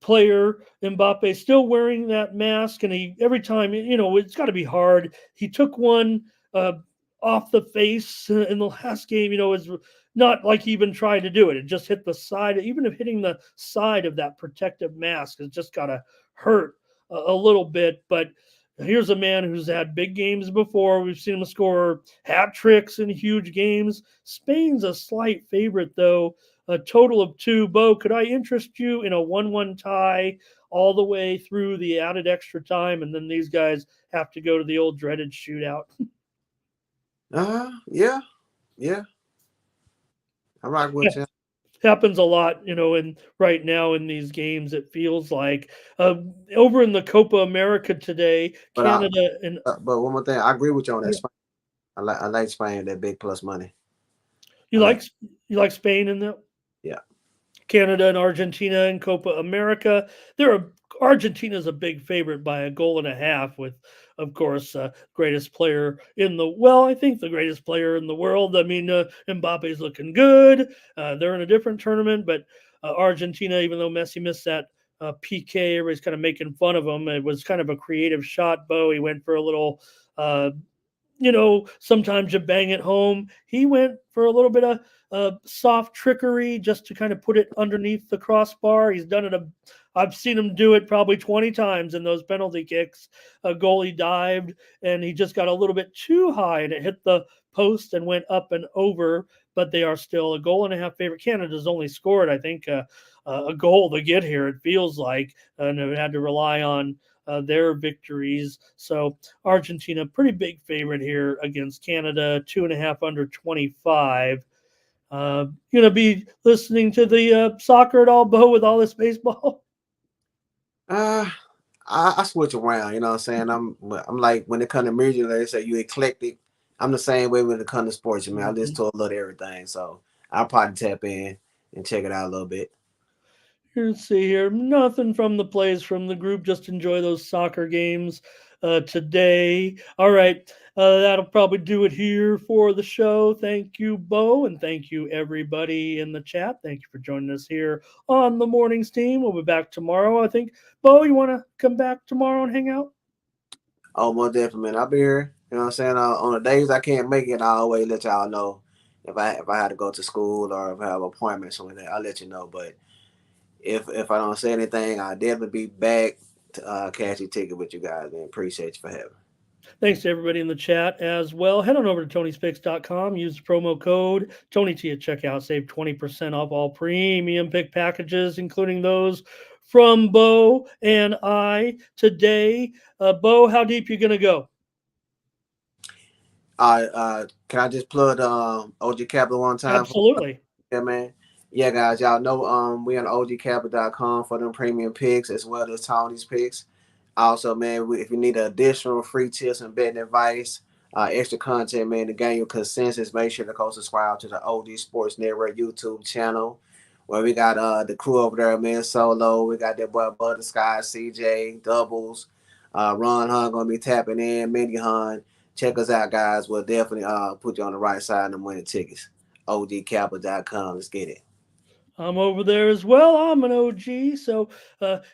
player Mbappe still wearing that mask, and he every time it's got to be hard. He took one off the face in the last game. It's not like he even tried to do it. It just hit the side. Even if hitting the side of that protective mask, it's just gotta hurt a little bit. But here's a man who's had big games before. We've seen him score hat tricks in huge games. Spain's a slight favorite, though. A total of 2. Bo, could I interest you in a 1-1 tie all the way through the added extra time, and then these guys have to go to the old dreaded shootout? Yeah. I rock with you. Happens a lot, and right now in these games, it feels like over in the Copa America today, Canada but one more thing, I agree with you on that. Yeah. I like Spain, that big plus money. You like Spain in that? Yeah. Canada and Argentina in Copa America. Argentina's a big favorite by 1.5 goals with, of course, greatest player I think the greatest player in the world. I mean, Mbappe's looking good. They're in a different tournament, but Argentina, even though Messi missed that PK, everybody's kind of making fun of him. It was kind of a creative shot, Bo. He went for a little sometimes you bang it home. He went for a little bit of soft trickery just to kind of put it underneath the crossbar. He's done it. I've seen him do it probably 20 times in those penalty kicks. A goalie dived and he just got a little bit too high and it hit the post and went up and over. But they are still 1.5 goals favorite. Canada's only scored, I think, a goal to get here, it feels like, and they had to rely on their victories. So Argentina, pretty big favorite here against Canada, 2.5 under 25. Going to be listening to the soccer at all, Bo, with all this baseball? I switch around, you know what I'm saying? I'm like, when it comes to music, they say you eclectic. I'm the same way when it comes to sports. I mean, I listen to a little everything, so I'll probably tap in and check it out a little bit. Let's see here. Nothing from the plays from the group. Just enjoy those soccer games today. All right. That'll probably do it here for the show. Thank you, Bo, and thank you, everybody in the chat. Thank you for joining us here on the Mornings Team. We'll be back tomorrow, I think. Bo, you want to come back tomorrow and hang out? Oh, most definitely, man. I'll be here. You know what I'm saying? On the days I can't make it, I'll always let y'all know. If I had to go to school or if I have appointments or something like that, I'll let you know. But if I don't say anything, I'll definitely be back to cash your ticket with you guys, man. Appreciate you for having me. Thanks to everybody in the chat as well. Head on over to Tony'sPicks.com. Use the promo code TonyT at checkout. Save 20% off all premium pick packages, including those from Bo and I today. Bo, how deep you going to go? Can I just plug OG Capital one time? Absolutely. Yeah, man. Yeah, guys, y'all know we on OGCapital.com for them premium picks as well as Tony's picks. Also, man, if you need additional free tips and betting advice, extra content, man, to gain your consensus, make sure to go subscribe to the OG Sports Network YouTube channel, where we got the crew over there, man, Solo. We got that boy Butter Sky, CJ, Doubles, Ron Hun gonna be tapping in, Mindy Hun. Check us out, guys. We'll definitely put you on the right side of them winning tickets. OGCapital.com. Let's get it. I'm over there as well. I'm an OG, so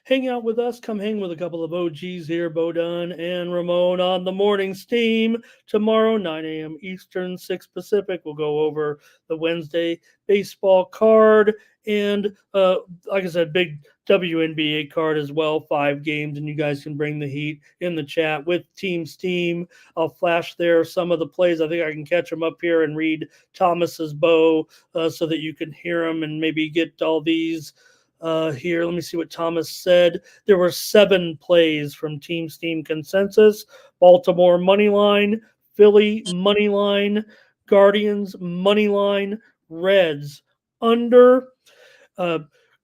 hang out with us. Come hang with a couple of OGs here, Bo Dunn and Ramon on the Mornings Team. Tomorrow, 9 a.m. Eastern, 6 Pacific. We'll go over the Wednesday baseball card and, like I said, big WNBA card as well, 5 games, and you guys can bring the heat in the chat with Team Steam. I'll flash there some of the plays. I think I can catch them up here and read Thomas's Bo so that you can hear them and maybe get all these here. Let me see what Thomas said. There were 7 plays from Team Steam consensus. Baltimore money line, Philly money line, Guardians money line, Reds under,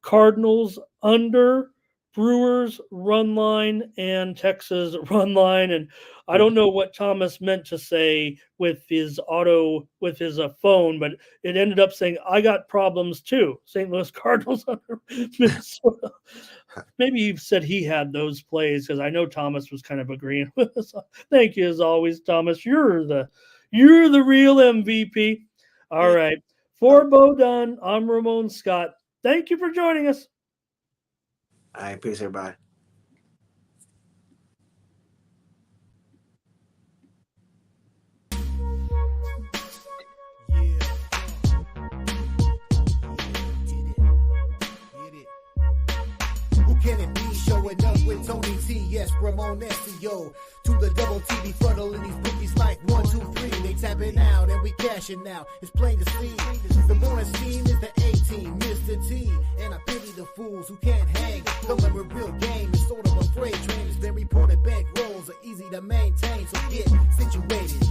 Cardinals under, Brewers run line, and Texas run line. And I don't know what Thomas meant to say with his phone, but it ended up saying, I got problems too. St. Louis Cardinals under Minnesota. Maybe he said he had those plays, because I know Thomas was kind of agreeing with us. Thank you as always, Thomas. You're You're the real MVP. All right. For Bo Dunn, I'm Ramon Scott. Thank you for joining us. All right, peace, everybody. Can it be showing up with Tony T? Yes, Ramon SEO. To the double T, be fuddling these bookies like 1, 2, 3. They tapping out and we cashing out. It's plain to see. The morning team is the A-team, Mr. T. And I pity the fools who can't hang. Coming with real game is sort of a freight train. It's been reported bank rolls are easy to maintain. So get situated.